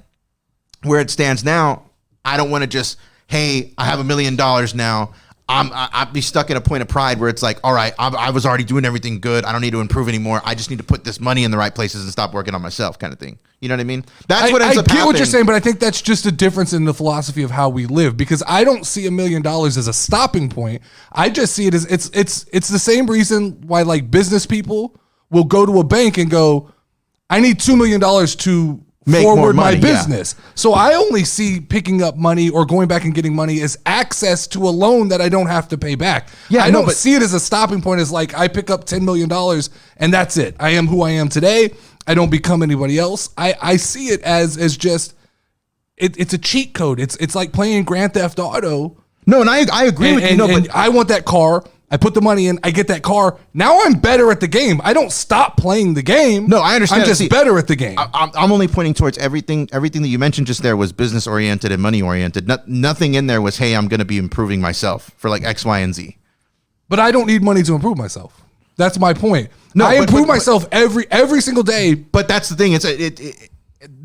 where it stands now, I don't want to just, hey, I have $1 million now. I'd be stuck in a point of pride where it's like, all right, I was already doing everything good. I don't need to improve anymore. I just need to put this money in the right places and stop working on myself, kind of thing. You know what I mean? That's what ends up happening. I get what
you're saying, but I think that's just a difference in the philosophy of how we live, because I don't see $1 million as a stopping point. I just see it as it's the same reason why like business people will go to a bank and go, I need $2 million to forward my business. Yeah. So I only see picking up money or going back and getting money as access to a loan that I don't have to pay back. Yeah, I don't see it as a stopping point as like I pick up $10 million and that's it. I am who I am today. I don't become anybody else. I see it as just it's a cheat code. It's like playing Grand Theft Auto.
No, and I agree with you. No,
but I want that car. I put the money in, I get that car. Now I'm better at the game. I don't stop playing the game.
No, I understand.
I'm just better at the game.
I'm only pointing towards everything that you mentioned just there was business oriented and money oriented. Nothing in there was, hey, I'm going to be improving myself for like X, Y, and Z.
But I don't need money to improve myself. That's my point. No, I improve myself every single day.
But that's the thing.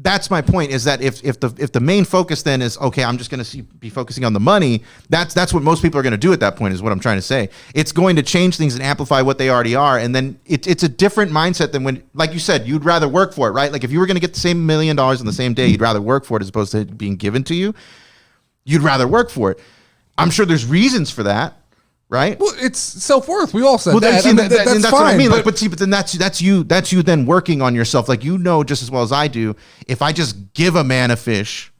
That's my point, is that if the main focus then is, okay, I'm just going to be focusing on the money, that's what most people are going to do at that point, is what I'm trying to say. It's going to change things and amplify what they already are. And then it's a different mindset than when, like you said, you'd rather work for it, right? Like if you were going to get the same $1 million in the same day, you'd rather work for it as opposed to it being given to you. You'd rather work for it. I'm sure there's reasons for that. Right.
Well, it's self-worth. We all said that. That's fine.
What I mean. But then that's you then working on yourself. Like, you know, just as well as I do, if I just give a man a fish,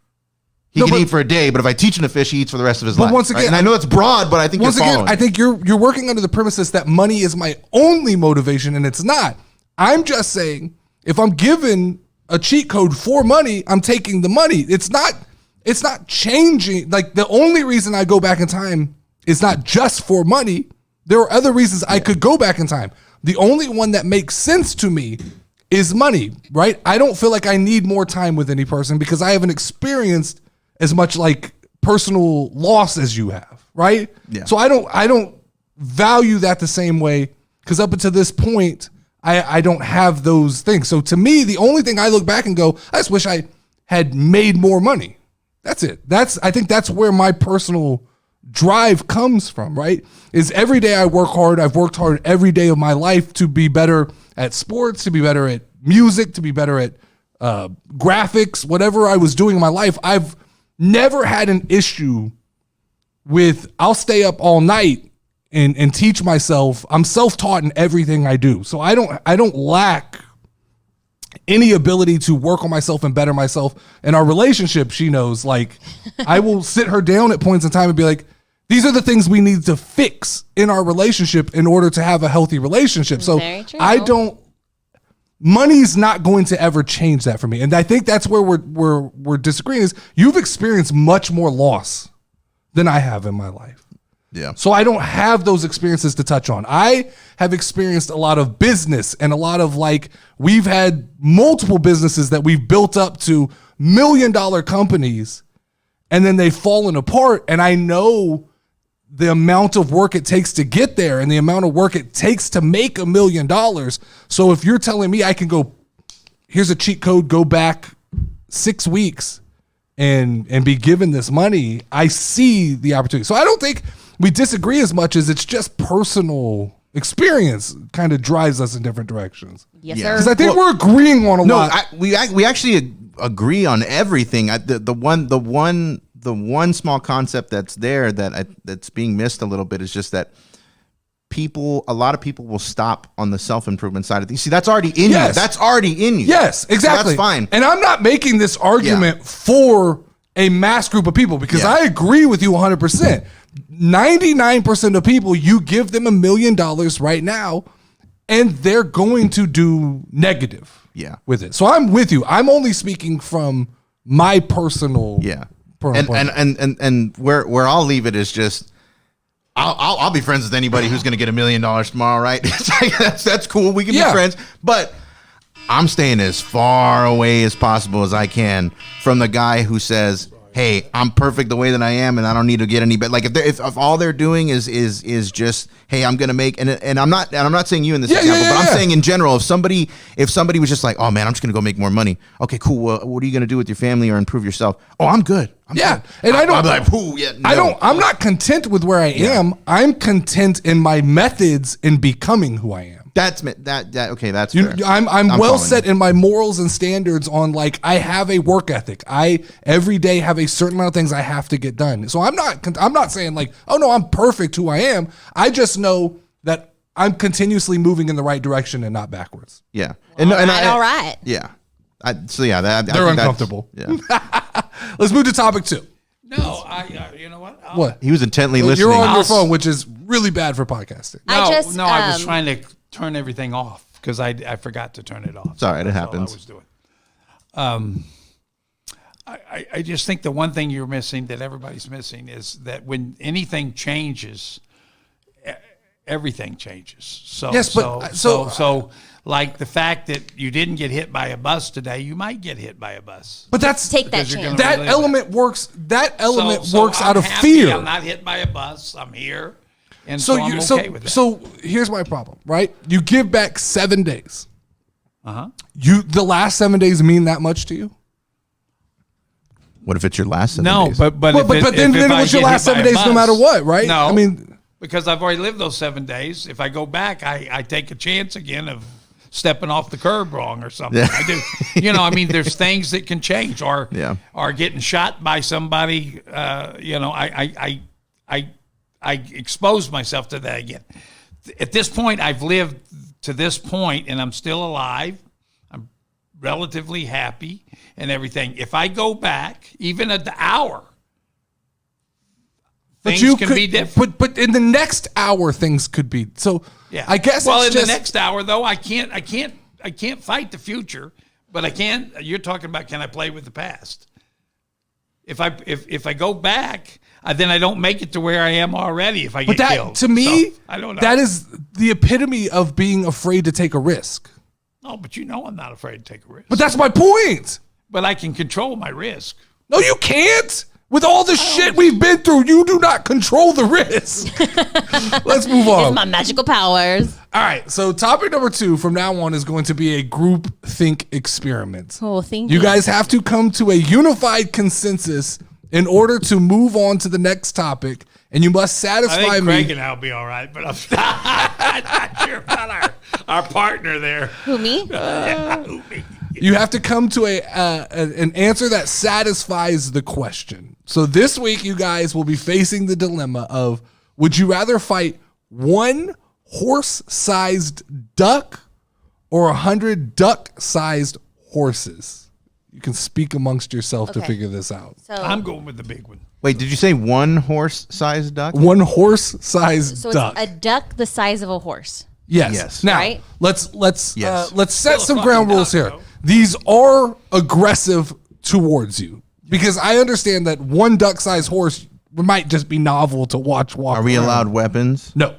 he can eat for a day. But if I teach him to fish, he eats for the rest of his life.
But once again,
right? And I know it's broad, but I think
I think you're working under the premises that money is my only motivation, and it's not. I'm just saying, if I'm given a cheat code for money, I'm taking the money. It's not changing. Like, the only reason I go back in time, it's not just for money. There are other reasons I could go back in time. The only one that makes sense to me is money, right? I don't feel like I need more time with any person because I haven't experienced as much like personal loss as you have, right? Yeah. So I don't value that the same way, because up until this point, I don't have those things. So to me, the only thing I look back and go, I just wish I had made more money. That's it. I think that's where my personal drive comes from, right? Is every day I work hard. I've worked hard every day of my life to be better at sports, to be better at music, to be better at graphics, whatever I was doing in my life. I've never had an issue with I'll stay up all night and teach myself. I'm self-taught in everything I do. So I don't lack any ability to work on myself and better myself. In our relationship, she knows, like, I will sit her down at points in time and be like, these are the things we need to fix in our relationship in order to have a healthy relationship. So money's not going to ever change that for me. And I think that's where we're disagreeing is you've experienced much more loss than I have in my life.
Yeah.
So I don't have those experiences to touch on. I have experienced a lot of business and a lot of, like, we've had multiple businesses that we've built up to $1 million companies, and then they've fallen apart. And I know the amount of work it takes to get there and the amount of work it takes to make $1 million. So if you're telling me I can go, here's a cheat code, go back 6 weeks and be given this money, I see the opportunity. So I don't think we disagree as much as it's just personal experience kind of drives us in different directions.
Yes,
Yeah.
sir.
Because I think we're agreeing on a lot.
We actually agree on everything. The one small concept that's there that's being missed a little bit is just that a lot of people will stop on the self-improvement side of things. See, that's already in you. That's already in you.
Yes, exactly.
So that's fine.
And I'm not making this argument for a mass group of people because I agree with you 100%. 99% of people, you give them $1 million right now and they're going to do negative with it. So I'm with you. I'm only speaking from my personal
and where I'll leave it is just I'll be friends with anybody who's going to get $1 million tomorrow, right? It's like, that's cool. We can be friends, but I'm staying as far away as possible as I can from the guy who says, hey, I'm perfect the way that I am, and I don't need to get any better. Like if all they're doing is just, hey, I'm gonna make, and I'm not saying you in this example, but I'm saying in general, if somebody was just like, oh man, I'm just gonna go make more money. Okay, cool. Well, what are you gonna do with your family or improve yourself? Oh, I'm good. I'm good.
And
I'm like, ooh, yeah, no.
I'm not content with where I am. I'm content in my methods in becoming who I am.
That's okay. That's fair.
I'm well set in my morals and standards on, like, I have a work ethic. I every day have a certain amount of things I have to get done. So I'm not saying like, oh no, I'm perfect who I am. I just know that I'm continuously moving in the right direction and not backwards.
Yeah.
All right.
Yeah.
They're uncomfortable.
Yeah.
Let's move to topic 2.
No, you know what?
What?
He was intently listening.
You're on your phone, which is really bad for podcasting.
I was trying to turn everything off because I forgot to turn it off.
Sorry, it happens.
I was doing. I just think the one thing you're missing that everybody's missing is that when anything changes, everything changes. So
yes, but
so like the fact that you didn't get hit by a bus today, you might get hit by a bus.
But
take that chance.
That element works. That element works out of
happy.
fear.
I'm not hit by a bus. I'm here. And
so
I'm okay with that.
So here's my problem, right? You give back 7 days.
Uh-huh.
The last 7 days mean that much to you?
What if it's your last 7 days?
But
then it was your last 7 days no matter what, right?
No,
I mean,
because I've already lived those 7 days. If I go back, I take a chance again of stepping off the curb wrong or something. I do. I mean, there's things that can change, or getting shot by somebody. I exposed myself to that again. At this point, I've lived to this point, and I'm still alive. I'm relatively happy and everything. If I go back, even at the hour, things can be different.
But in the next hour, things could be. So I guess.
Well, in the next hour, though, I can't fight the future, but I can. You're talking about, can I play with the past? If I go back, then I don't make it to where I am already if I get killed.
To me,
I don't know.
That is the epitome of being afraid to take a risk.
No, but I'm not afraid to take a risk.
But that's my point.
But I can control my risk.
No, you can't. With all the shit we've been through, you do not control the risk. Let's move on.
It's my magical powers.
All right. So topic number 2 from now on is going to be a group think experiment.
Oh, thank
you guys have to come to a unified consensus in order to move on to the next topic and you must
I
satisfy
think
me.
Craig and I'll be all right, but I'm not sure about our partner there.
Who, me?
You have to come to an answer that satisfies the question. So this week, you guys will be facing the dilemma of: would you rather fight one horse-sized duck or 100 duck-sized horses? You can speak amongst yourself to
Okay.
figure this out.
So,
I'm going with the big one.
Wait, did you say one horse-sized duck?
One horse-sized
so
duck.
it's a duck the size of a horse.
Yes.
Yes.
Now
Right?
let's
Yes.
let's set
Still a
some
fucking
ground rules
duck,
here.
though.
These are aggressive towards you because I understand that one duck-sized horse might just be novel to watch walk.
Are we
around.
allowed weapons?
No.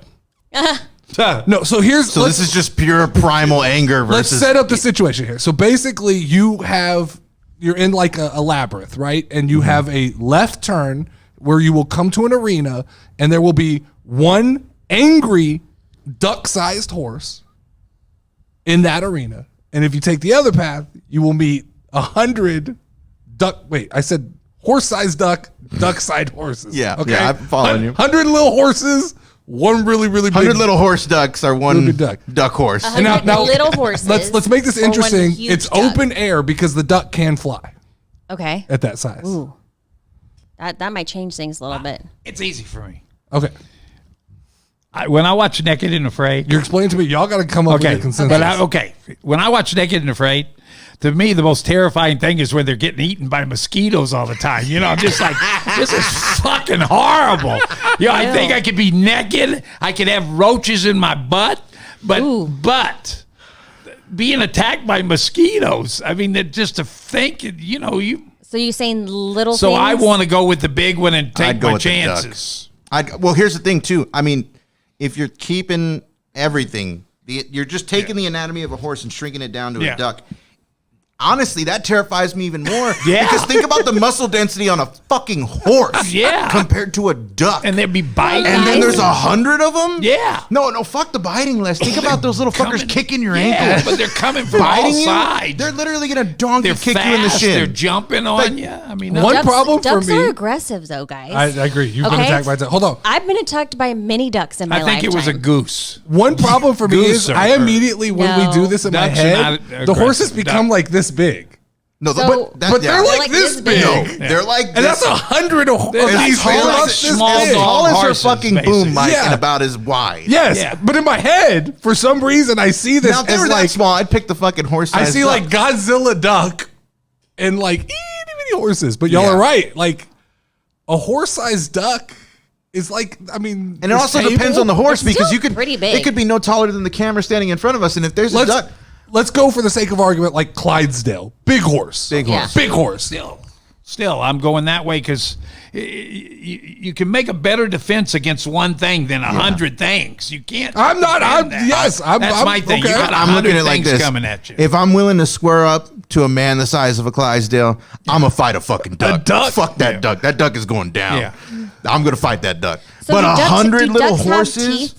No. So here's
So this is just pure primal anger
let's
versus.
set up the situation here. So basically, you're in like a labyrinth, right? And you have a left turn where you will come to an arena, and there will be one angry duck-sized horse in that arena. And if you take the other path, you will meet 100 duck. Wait, I said horse-sized duck, duck-sized horses.
Yeah,
okay.
yeah, I'm following you.
100 little horses, one really, really big
100 little horse ducks are one
Little big duck.
horse.
And now-
little horses.
Let's make this
or one
interesting.
huge
It's
duck.
open air because the duck can fly
Okay.
at that size.
Ooh. That might change things a little bit.
It's easy for me.
Okay.
When I watch Naked and Afraid,
You're explaining to me. Y'all got to come up
okay,
with a consensus.
but when I watch Naked and Afraid, to me the most terrifying thing is when they're getting eaten by mosquitoes all the time. You know, I'm just like, this is fucking horrible. You know, I think I could be naked, I could have roaches in my butt, but being attacked by mosquitoes, I mean, that just to think, you know, you.
So you're saying little
So
things?
I want to go with the big one and take
I'd go
my
with the duck.
chances.
Well, here's the thing, too. I mean, if you're keeping everything, you're just taking the anatomy of a horse and shrinking it down to
Yeah.
a duck. Honestly, that terrifies me even more.
Yeah.
Because think about the muscle density on a fucking horse.
Yeah.
Compared to a duck.
And there'd be biting.
And then there's 100 of them?
Yeah.
No, fuck the biting list. Think about those little fuckers
Coming-
kicking your
Yeah,
ankle.
but they're coming from all
Biting you?
sides.
They're literally going to donkey
They're
kick
fast.
you in the
They're
shin.
jumping on you. I mean,
One
Ducks,
problem for
ducks
me-
are aggressive, though, guys.
I agree. You've been
Okay.
attacked by a duck. Hold on.
I've been attacked by many ducks in my
I think
lifetime.
it was a goose.
One problem for me is
Goose or-
I immediately, when we
No.
do this in my
Ducks are
head,
not
the horses
aggressive.
become like this big.
No,
So-
But they're like this big.
No, they're like
And that's 100 of
They're
these
tall
things.
as
This
small
big.
dog.
tall as her
horses,
fucking
basically.
boom mic
Yeah.
and about as wide.
Yes,
Yeah.
but in my head, for some reason, I see this
Now, if they
as
were that
like
small, I'd pick the fucking horse.
I see like Godzilla duck and like itty bitty horses. But y'all
Yeah.
are right. Like a horse-sized duck is like, I mean,
And it also depends on the horse
It's
because
still
you could.
pretty big.
It could be no taller than the camera standing in front of us, and if there's a duck,
Let's go for the sake of argument, like Clydesdale, big horse,
Big
Yeah.
horse.
big horse.
Still, I'm going that way because you can make a better defense against one thing than 100 things. You can't.
I'm not.
defend that.
Yes,
That's my thing.
okay.
You got
I'm looking at
100
it like
things
this.
coming at you.
If I'm willing to square up to a man the size of a Clydesdale, I'm gonna fight a fucking duck.
duck?
Fuck that duck. That duck is going down.
Yeah.
I'm gonna fight that duck.
So
but
do ducks-
100
do
little
ducks have
horses.
teeth?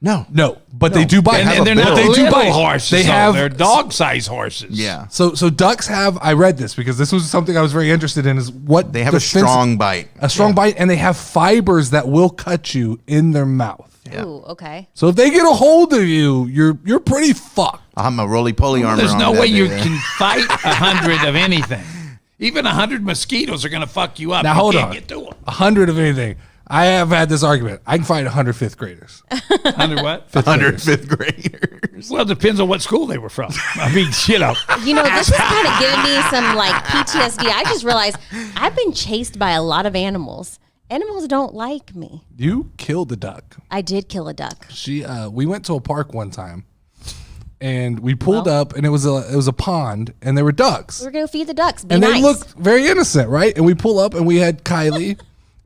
No.
No, but they do bite.
and they're not
They do
little
bite.
horses.
They
though.
have
They're dog-sized horses.
Yeah.
So ducks have. I read this because this was something I was very interested in. Is what
They have a
defense-
strong bite.
bite, and they have fibers that will cut you in their mouth.
Yeah.
Ooh, okay.
So if they get a hold of you, you're pretty fucked.
I'm a roly-poly armor.
There's
on
no
that
way you
baby.
can fight 100 of anything. Even 100 mosquitoes are going to fuck you up.
Now
you
hold
can't
on,
get to them.
100 of anything. I have had this argument. I can fight 100 fifth graders.
100 what?
100 fifth graders.
Well, it depends on what school they were from. I mean, you know.
You know, this is kind of giving me some like PTSD. I just realized I've been chased by a lot of animals. Animals don't like me.
You killed a duck.
I did kill a duck.
We went to a park one time, and we pulled up, and it was a pond, and there were ducks,
We're gonna feed the ducks. Be
and
nice.
they looked very innocent, right? And we pull up, and we had Kylie.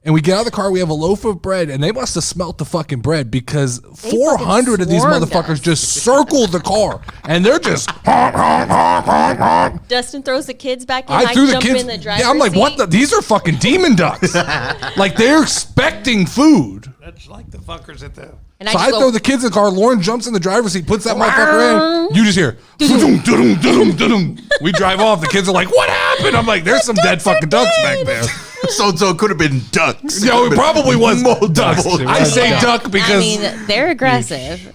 And we get out of the car, we have a loaf of bread, and they must have smelt the fucking bread because 400 of these
swarmed
motherfuckers
us.
just circled the car. And they're just,
Dustin throws the kids back in.
I threw the
jump
kids.
in the driver's
Yeah, I'm like, what the? These are fucking demon ducks. Like they're expecting food.
That's like the fuckers at the.
And
So I
just
throw
go,
the kids in the car. Lauren jumps in the driver's seat, puts that motherfucker in. You just hear, "Dudum, dudum, dudum, dudum." We drive off. The kids are like, what happened? I'm like, there's some dead fucking ducks back there.
So it could have been ducks.
No, it probably was ducks. I say duck
I
because
mean, they're aggressive.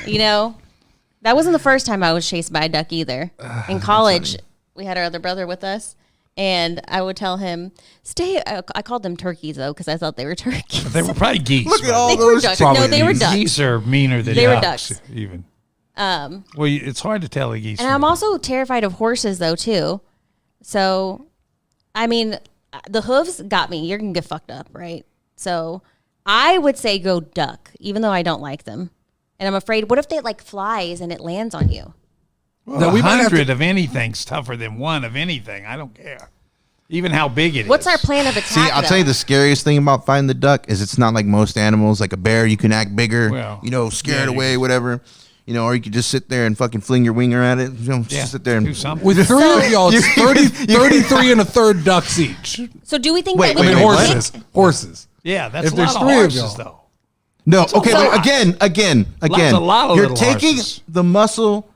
You know, that wasn't the first time I was chased by a duck either. In college, we had our other brother with us, and I would tell him, "Stay." I called them turkeys though because I thought they were turkeys.
They were probably geese.
Look at all
They were
those.
ducks. No, they were ducks.
Geese are meaner than
They were
ducks,
ducks.
even. Well, it's hard to tell a geese.
And
from
I'm
a duck.
also terrified of horses though too. So, I mean, the hooves got me. You're gonna get fucked up, right? So, I would say go duck, even though I don't like them. And I'm afraid, what if they like flies and it lands on you?
Well,
we might have
100 of anything's tougher than one of anything. I don't care. Even how big it is.
What's our plan of attack?
See, I'll tell you the scariest thing about fighting the duck is it's not like most animals. Like a bear, you can act bigger,
Well,
scare it away, whatever. Or you could just sit there and fucking fling your winger at it. Just sit there and
do something.
with three of y'all, it's 33 and a third ducks each.
So do we think
Wait,
that we
I mean,
can
horses.
pick-
Horses.
Yeah, that's
If
a
there's
lot of
three of
horses,
y'all.
though.
No, okay,
So-
but again,
a lot of
you're
little
taking
horses.
the muscle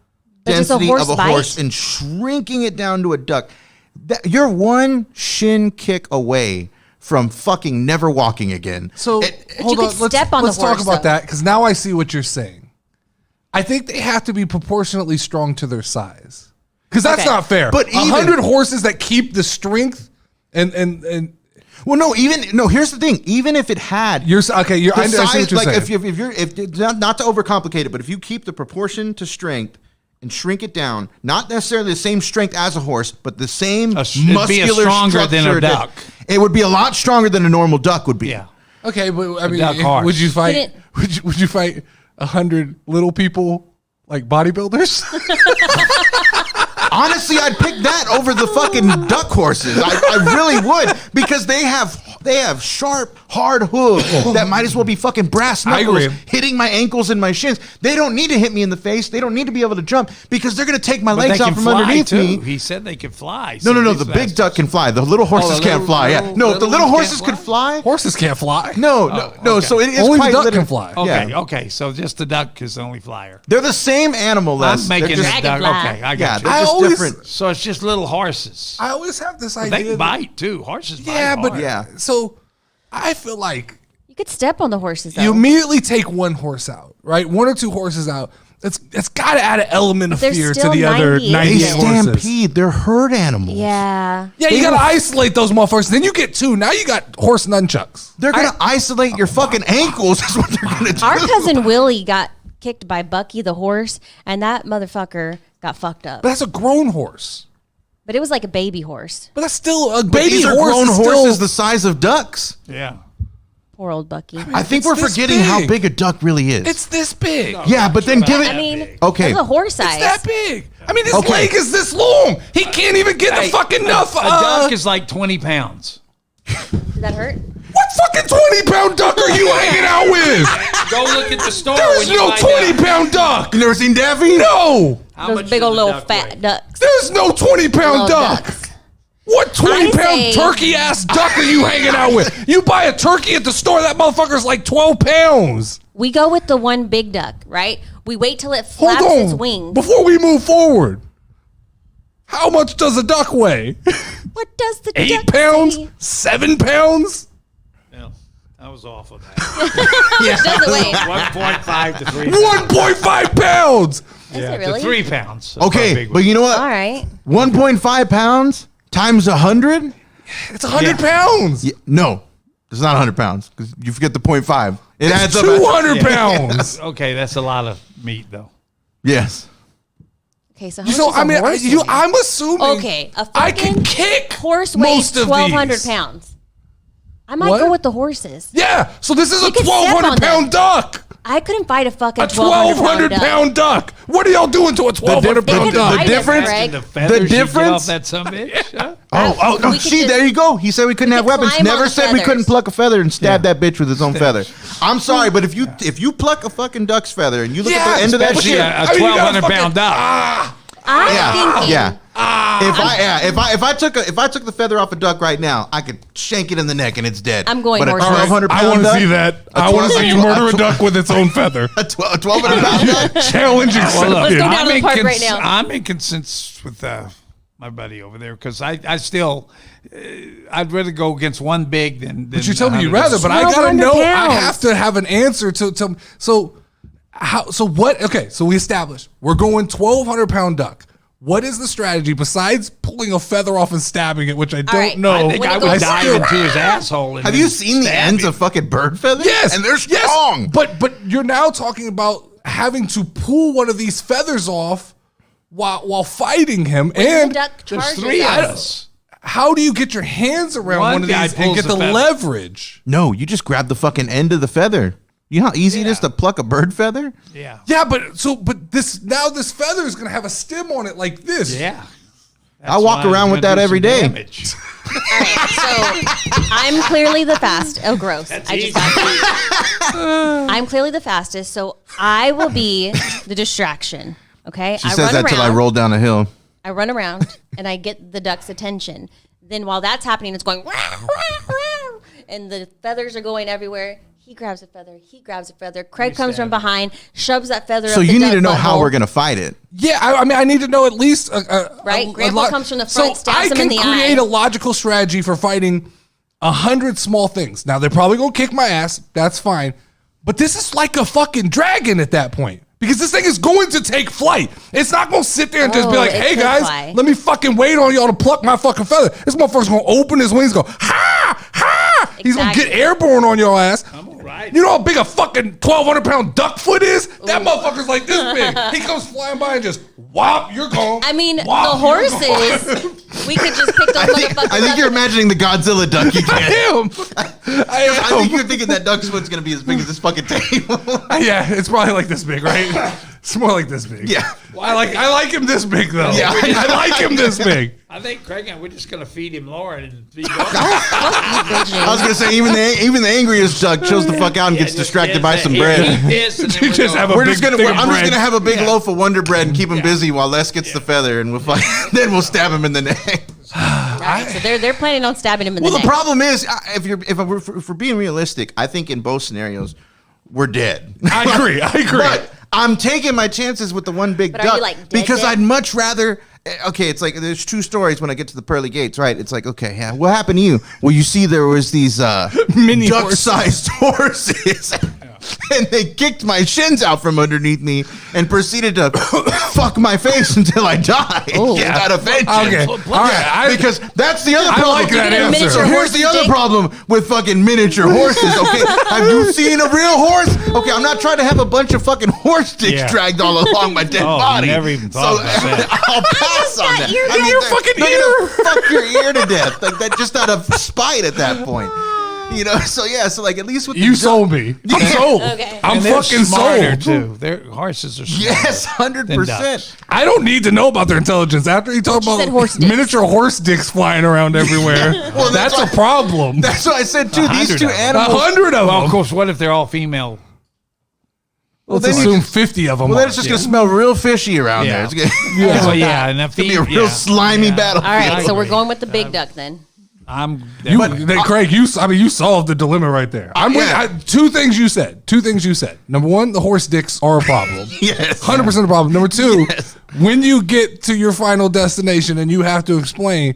But does a
density
horse
of a
bite?
horse and shrinking it down to a duck. You're one shin kick away from fucking never walking again.
So hold
you
on,
could step on the
let's talk
horse,
about
though.
that because now I see what you're saying. I think they have to be proportionately strong to their size because that's
Okay.
not fair.
But even-
100 horses that keep the strength and
Well, here's the thing. Even if it had
you're okay. I
the
see what
size,
you're
like
saying.
if not to overcomplicate it, but if you keep the proportion to strength and shrink it down, not necessarily the same strength as a horse, but the same
It'd be
muscular
stronger than a
structure that-
duck.
It would be a lot stronger than a normal duck would be.
Yeah.
Okay, but I mean,
duck horse.
would you fight?
Didn't-
Would you fight 100 little people like bodybuilders?
Honestly, I'd pick that over the fucking duck horses. I really would because they have sharp, hard hooves that might as well be fucking brass
I
knuckles
agree.
hitting my ankles and my shins. They don't need to hit me in the face. They don't need to be able to jump because they're going to take my
But
legs
they
out
can
from
fly,
underneath
too.
me.
He said they could fly.
No,
so
the
these
big duck can fly. The little horses can't fly. Yeah. No, if the little
ones
horses
can't
could fly.
Horses can't fly.
No.
okay.
So it is
Only the
quite
duck
literally-
can fly.
Okay,
Yeah.
okay. So just the duck is the only flyer.
They're the same animal, Les.
I'm making
They're
that
just,
duck.
Dragonfly.
Okay, I
yeah,
got
they're
you.
just
always-
different.
So it's just little horses.
I always have this idea.
They can
that-
bite too. Horses bite.
Yeah, but
hard.
Yeah.
So I feel like
You could step on the horses though.
you immediately take one horse out, right? One or two horses out. It's got to add an element of
There's
fear to
still
the other
98.
98
They
horses.
stampede. They're herd animals.
yeah.
Yeah, you got to isolate those motherfuckers. Then you get two. Now you got horse nunchucks.
They're gonna isolate your fucking ankles. Is what they're gonna do.
Our cousin Willie got kicked by Bucky the horse, and that motherfucker got fucked up.
But that's a grown horse.
But it was like a baby horse.
But that's still a
But
baby
these are
horse.
grown
is
horses
still,
the size of ducks.
Yeah.
Poor old Bucky.
I think
It's
we're
this
forgetting how
big.
big a duck really is.
it's this big.
yeah, but then give it.
I mean,
Okay.
it's a horse size.
It's that big. I mean, his
Okay.
leg is this long. He can't even get the
Hey,
fucking enough.
A duck is like 20 pounds.
Did that hurt?
What fucking 20-pound duck are you hanging out with?
Go look at the store.
There's no 20-pound duck.
You never seen Daffy?
No.
Those big old little fat ducks.
There's no 20-pound
Little
duck.
ducks.
What 20-pound
say-
turkey-ass duck are you hanging out with? You buy a turkey at the store, that motherfucker's like 12 pounds.
We go with the one big duck, right? We wait till it
Hold
flaps
on.
its wings.
Before we move forward, how much does a duck weigh?
What does the
8
duck
pounds?
say?
7 pounds?
Yeah, I was off of that.
Does it weigh?
1.5 to 3.
1.5 pounds.
Is it really?
To 3 pounds. That's
Okay,
how big
but you know what?
All right.
1.5 pounds times 100?
It's 100 pounds.
Yeah, no, it's not 100 pounds because you forget the 0.5. It adds up.
200 pounds.
Okay, that's a lot of meat, though.
Yes.
Okay, so how much
So
does a
I mean,
horse
you,
weigh?
I'm assuming.
Okay, a
I can
fucking
kick
horse weighs
most of
1,200
these.
pounds. I might
What?
go with the horses.
Yeah, so this is a
You could step on
1,200 pound duck.
I couldn't fight a fucking
A 1,200 pound duck. What are y'all doing to a 1,200
They
pound
could
duck?
fight
The
it,
difference-
Greg.
The feathers you get
difference-
off that sumbitch. Huh?
Oh,
we could
see,
just-
there you go. He said we couldn't have
could
weapons.
climb on
Never
the
said we couldn't
feathers.
pluck a feather and stab
Yeah.
that bitch with his own feather. I'm sorry, but if you pluck a fucking duck's feather and you look
Yeah,
at the end of that
especially
shit,
a
I mean, you gotta
1,200 pound duck.
I'm
yeah,
thinking.
yeah. If I took the feather off a duck right now, I could shank it in the neck and it's dead.
I'm going
but a
horses.
1,200
I
pound
want to
duck,
see that.
A
I want to see you
12
murder a duck with its own feather.
a 1,200 pound duck.
Challenge accepted.
Let's go down to the park right now.
I'm in consensus with my buddy over there, because I still, I'd rather go against one big than.
But you tell me you'd rather, but I gotta
1,200
know. I
pounds.
have to have an answer to so how so what? Okay, so we established we're going 1,200-pound duck. What is the strategy besides pulling a feather off and stabbing it, which I don't
right.
know?
I think
When
I
it
would
goes
dive
through-
into his asshole. And
Have
then
you seen the
stab
ends
him.
of fucking bird feathers?
Yes,
and they're
yes.
strong.
But you're now talking about having to pull one of these feathers off while fighting him,
When
and
the duck
There's
charges
3 of
us,
us.
how do you get your hands around
One
one of
guy
these and
pulls
get
the
the
feather.
leverage?
No, you just grab the fucking end of the feather. You know how easy it is to pluck a bird feather?
Yeah.
Yeah, but this feather is gonna have a stem on it like this.
Yeah.
I walk around with that every day.
All right, so I'm clearly the fastest. Oh, gross! I'm clearly the fastest, so I will be the distraction. Okay,
She says that till I
around.
roll down a hill.
I run around and I get the duck's attention. Then while that's happening, it's going, "Wow, wow, wow," and the feathers are going everywhere. He grabs a feather. He grabs a feather. Craig comes from behind, shoves that feather.
So
up the
you need
duck
to know how
butthole.
we're gonna fight it.
Yeah, I mean, I need to know at least
Right? Grandpa comes from the front,
so
stabs
I
him
can
in the
create
eye.
a logical strategy for fighting 100 small things. Now they're probably gonna kick my ass. That's fine, but this is like a fucking dragon at that point because this thing is going to take flight. It's not gonna sit there and just be
Oh,
like,
it
"Hey
could
guys,
fly.
let me fucking wait on y'all to pluck my fucking feather." This motherfucker's gonna open his wings, go ha ha. He's gonna get
Exactly.
airborne on your ass.
Right.
You know how big a fucking 1,200-pound duck foot is? That motherfucker's like this big. He comes flying by and just whop, you're gone.
I mean,
Whop,
the
you're gone.
horses. We could just pick those
I
motherfuckers
think
up.
you're imagining the Godzilla duck you
I
get.
am. I
I think
am.
you're thinking that duck's foot's gonna be as big as this fucking table.
Yeah, it's probably like this big, right? It's more like this big.
Yeah.
Well, I like him this big though.
Yeah.
I like him this big.
I think Craig and we're just gonna feed him Lauren and feed
I was gonna say even the angriest duck chills the fuck out and gets distracted by some bread.
You just have a
We're
big
just gonna.
thing of
I'm just
bread.
gonna have a big loaf of Wonder Bread and keep him busy while Les gets the feather, and then we'll stab him in the neck.
Right, so they're planning on stabbing him in
Well,
the
the
neck.
problem is, if we're being realistic, I think in both scenarios, we're dead.
I agree.
But I'm taking my chances with the one big
But are you,
duck
like, dead
because
dead?
I'd much rather. Okay, it's like there's 2 stories when I get to the pearly gates, right? It's like, okay, yeah, what happened to you? Well, you see, there was these
Mini
duck-sized horses. And they kicked my shins out from underneath me and proceeded to fuck my face until I died.
Oh.
Out of vengeance.
Okay. All right.
Because that's the other
I
problem.
like that
Get a
answer.
miniature
So here's
horse
the other
dick.
problem with fucking miniature horses. Okay, have you seen a real horse? Okay, I'm not trying to have a bunch of fucking horse dicks
Yeah.
dragged all along my dead
Oh,
body.
never even thought about that.
I'll pass on that.
ear-
your
they're-
fucking
they're
ear.
gonna fuck your ear to death. Like that, just out of spite at that point. You know, so yeah, so like at least with
You
the
sold me. I'm sold.
Okay.
I'm
And they're
fucking
smarter
sold.
too. Their horses are smarter
Yes,
than
100%.
ducks.
I don't need to know about their intelligence. After you talk
You
about
said horse dicks.
miniature horse dicks flying around everywhere,
Well,
that's
that's
a problem.
That's what I said too. These
100
two
of them.
animals.
100 of
Well, of
them.
course, what if they're all female?
Let's
then you
assume
just-
50 of them.
Well,
are.
then it's just gonna smell real fishy around
Yeah.
there. It's gonna,
Yeah, well, yeah, and if
be a real slimy battle.
All right, so we're
agree.
going with the big duck then.
I'm.
Craig, you solved the dilemma right there. I'm with
Yeah.
2 things you said. 2 things you said. Number 1, the horse dicks are a problem.
Yes.
100% a problem. Number 2, when you get to your final destination and you have to explain,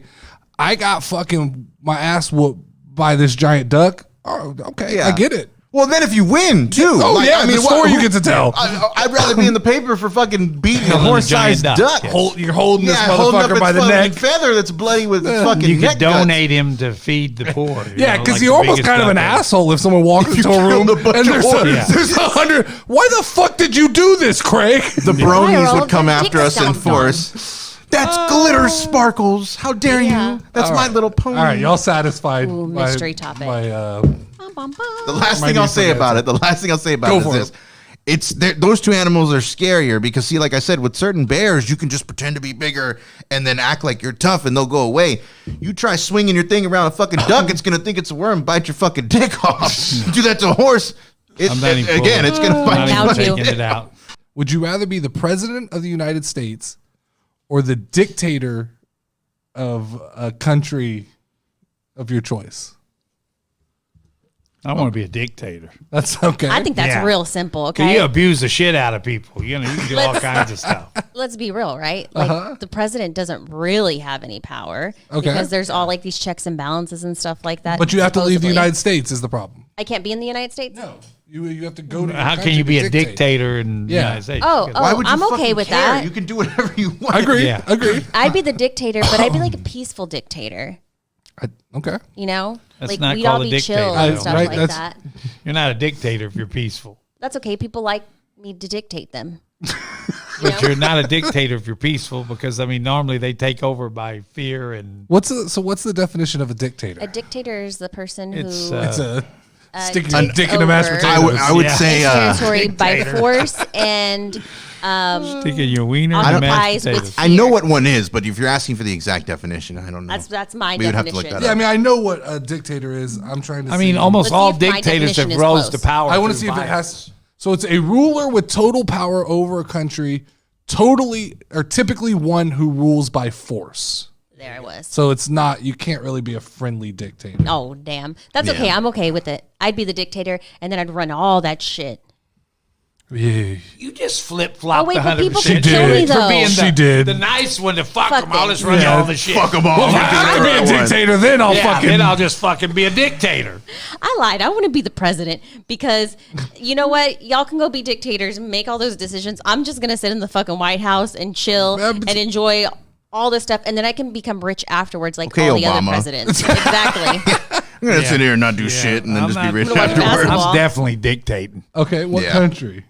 I got fucking my ass whooped by this giant duck. Oh, okay,
Yeah.
I get it.
Well, then if you win too.
Oh yeah, the story you get to tell.
I'd rather be in the paper for fucking beating a
Killing a
horse-sized
giant
duck.
duck.
You're holding this
holding up
motherfucker
its
by the
fucking
neck.
feather that's bloody with its fucking
You
neck
could donate him to feed the poor.
Yeah, because
like
you're
the
almost
biggest
kind of an
duck ever.
asshole if someone walks into a room
killed a bunch
and
of
there's
horses.
there's 100. Why the fuck did you do this, Craig?
The
Why are
bronies
all
would
of
come
them
after
dicks
us in
stomped on?
force. That's glitter sparkles. How dare
Yeah.
you? That's my little pony.
All right, y'all satisfied?
Ooh,
my-
mystery topic.
My,
Bum, bum, bum.
The last
Might
thing
be
I'll say
some
about
answer.
it. The last thing I'll say about
Go
it is
for
this. Those 2 animals are scarier because see, like I said, with certain bears, you can just pretend to be bigger and then act like you're tough and they'll go away. You try swinging your thing around a fucking duck, it's gonna think it's a worm, bite your fucking dick off. Do that to a horse,
I'm not even
again,
pulling-
it's gonna
I'm
bite
not
you.
Now
even
too.
taking it out.
Would you rather be the president of the United States or the dictator of a country of your choice?
I want to be a dictator.
That's okay.
I think that's
Yeah.
real simple.
'Cause
Okay,
you abuse the shit out of people. You can do all kinds of stuff.
let's be real, right? Like the president doesn't really have any power because there's all like these checks and balances and stuff like that.
But you have to leave the
supposedly.
United States is the problem.
I can't be in the United States.
No, you have to go to. Your
How
country
can you
to
be a
dictate.
dictator in the
Yeah.
United States?
Oh,
Because-
Why would you
I'm okay
fucking
with
care?
that.
You can do whatever you want.
I agree.
Yeah.
Agree.
I'd be the dictator, but I'd be like a peaceful dictator.
Okay.
You know,
That's
like
not
we'd all
called a
be
dictator,
chill
though.
and stuff
Right,
like
that's-
that.
You're not a dictator if you're peaceful.
That's okay. People like me to dictate them.
But you're not a dictator if you're peaceful because, I mean, normally they take over by fear and
What's the definition of a dictator?
A dictator is the person who
It's,
It's a sticking a
takes
dick in the mashed
over.
potatoes.
I would
Yeah.
say
territory by
Dictator.
force and
sticking your wiener in the mashed
occupies
potatoes.
with
I know
fear.
what one is, but if you're asking for the exact definition, I don't know.
That's my
We would have to
definition.
look that
Yeah, I
up.
mean, I know what a dictator is. I'm trying to.
I mean,
see.
almost
Let's
all
see if my
dictators
definition
have
is
rose to
close.
power.
I want to
through
see if it
violence.
has. So it's a ruler with total power over a country, totally or typically one who rules by force.
There I was.
So it's not. You can't really be a friendly dictator.
Oh damn, that's okay. I'm okay with it. I'd be the dictator, and then I'd run all that shit.
Yeah.
You just flip flop
Oh, wait,
the
but
100%.
people
can kill me,
though.
For being
She
the,
did.
the nice one to fuck
Fuck
them. I'll
them.
just run
Yeah.
all the shit.
Fuck them all.
Well, if I could be a dictator, then I'll
Yeah,
fucking.
then I'll just fucking be a dictator.
I lied. I want to be the president because you know what? Y'all can go be dictators and make all those decisions. I'm just gonna sit in the fucking White House and chill
Yeah, but-
and enjoy all this stuff, and then I can become rich afterwards, like
Okay,
all the other
Obama.
presidents. Exactly.
I'm gonna sit here and not do shit and then
I'm
just be
not-
rich
I'm gonna watch
afterwards.
basketball.
I'm definitely dictating.
Okay, what
Yeah.
country?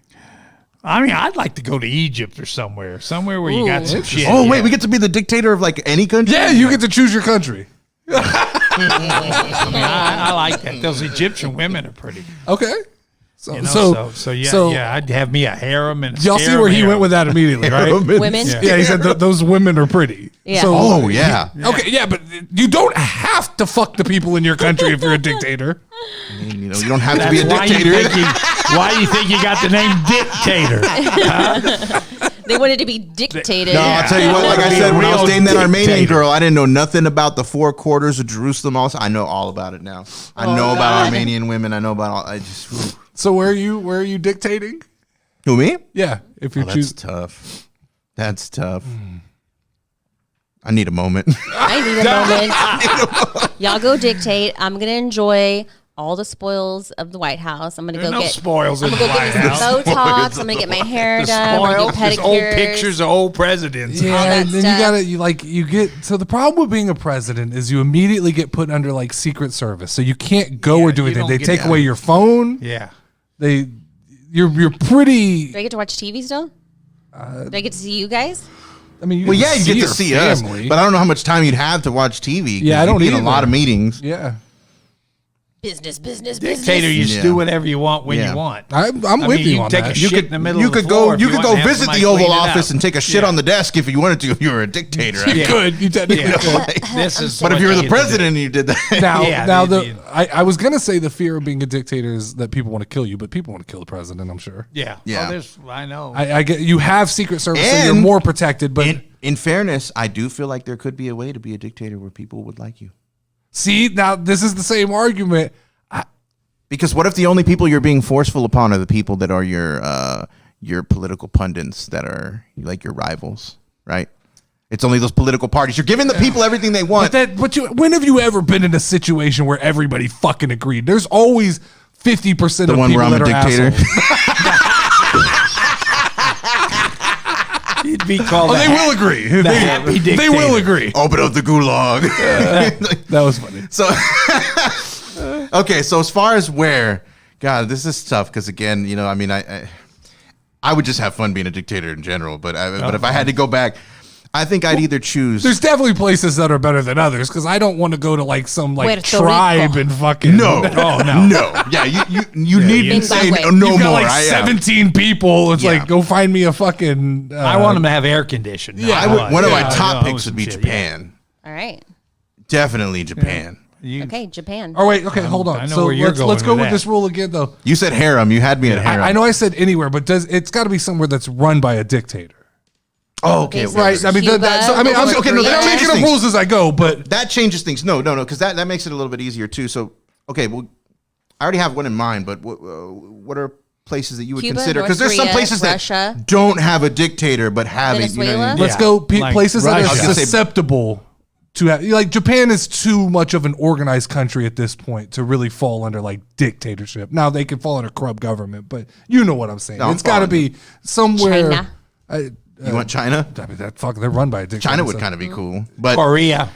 I mean, I'd like to go to Egypt or somewhere where you got some shit.
Oh wait,
yeah.
we get to be the dictator of like any country.
Yeah, you get to choose your country.
I mean, I like that. Those Egyptian women are pretty.
Okay. So,
You know, so yeah, I'd have me a harem and a
y'all see
harem
where he
harem.
went with that immediately, right?
Women.
Yeah, he said those women are pretty.
Yeah.
So,
Oh yeah.
Okay, yeah, but you don't have to fuck the people in your country if you're a dictator.
You know, you don't have to be a
That's
dictator.
why you think you got the name dictator?
They wanted to be dictated.
No, I'll tell you what. Like I
Be a
said, when I was
real
dating that Armenian
dictator.
girl, I didn't know nothing about the four quarters of Jerusalem. Also, I know all about it now. I know about Armenian women. I know about all. I just whew.
So where are you dictating?
Who me?
Yeah, if you
Oh, that's
choose.
tough. That's tough. I need a moment.
I need a moment. Y'all go dictate. I'm gonna enjoy all the spoils of the White House. I'm gonna
There's
go
no
get
spoils in
I'm
the
gonna go
White
get me
House.
some Botox. I'm gonna get my hair done. I'm
Spoils,
gonna
there's
get
old
pedicures.
pictures of old presidents.
Yeah,
that
and then
stuff.
you get so the problem with being a president is you immediately get put under like Secret Service, so you can't go or do
you
anything.
don't
They
get
take
that.
away your phone.
Yeah.
You're pretty.
Do I get to watch TV still? Do I get to see you guys?
I mean,
Well, yeah, you get to
your
see us,
family.
but I don't know how much time you'd have to watch TV. 'cause
Yeah, I
you'd
don't
be in a
either.
lot of meetings.
Yeah,
Business.
Dictator, you just
Yeah.
do whatever you want when
Yeah.
you want.
I'm
I
with
mean,
you
you
on
take
that.
a shit in the middle
You
of the
could
floor
go.
if
You
you
could
want
go
to have
visit
somebody
the Oval
clean it
Office
up.
and take a shit
Yeah.
on the desk if you wanted to. If you were a dictator, I
You
guess.
could. You technically
Yeah.
could.
This is
But if
what
you were
they
the
get to do.
president and you did that,
Now,
Yeah,
now
they-
I was gonna say the fear of being a dictator is that people want to kill you, but people want to kill the president. I'm sure.
Yeah.
Yeah.
Oh, there's, I know.
I get you have Secret Service, so you're
And-
more protected. But
in fairness, I do feel like there could be a way to be a dictator where people would like you.
see, now this is the same argument.
Because what if the only people you're being forceful upon are the people that are your political pundits that are like your rivals, right? It's only those political parties. You're giving the people everything they want.
When have you ever been in a situation where everybody fucking agreed? There's always 50%
the
of
one
people
where I'm
that
a
are
dictator.
assholes.
It'd be called
Oh,
the
they will agree.
happy
They will
dictator.
agree.
Open up the gulag.
That was funny.
So, okay. So as far as where, God, this is tough because again, you know, I mean, I would just have fun being a dictator in general. But if I had to go back, I think I'd either choose.
There's definitely places that are better than others because I don't want to go to like some like
Puerto
tribe
Rico.
and fucking
No,
oh no.
no. Yeah, you need
you-
to say
Zimbabwe.
no
You've got
more.
like 17 people. It's
Yeah.
like go find me a fucking.
I want them to have air conditioning.
Yeah,
One of my
Yeah,
top
I
picks
some
would be
shit,
Japan.
All right.
Definitely Japan.
yeah.
Okay, Japan.
Oh wait, okay, hold on.
I know
So
where you're
let's
going
go
with
with this
that.
rule again though.
You said harem. You had me at harem.
I know I said anywhere, but it's got to be somewhere that's run by a dictator.
Oh, okay.
Okay, so-
Right. I mean,
Cuba,
okay, no, that
I'm making
changes
up
things.
rules as I go, but
That changes things. No, because that makes it a little bit easier too. So, okay, well, I already have one in mind, but what are places that you would
Cuba,
consider?
North
Because there's some
Korea,
places
Russia.
that don't have a dictator but have it. You know what I mean?
Let's
Yeah,
go
like
places that
Russia.
are
I was
gonna say-
susceptible to have. Like Japan is too much of an organized country at this point to really fall under like dictatorship. Now they can fall under corrupt government, but you know what I'm saying.
No, I'm
It's got to
following
be somewhere.
China.
You want China?
I mean, they're run by a dictator.
China would
so-
kind of be cool, but
Korea.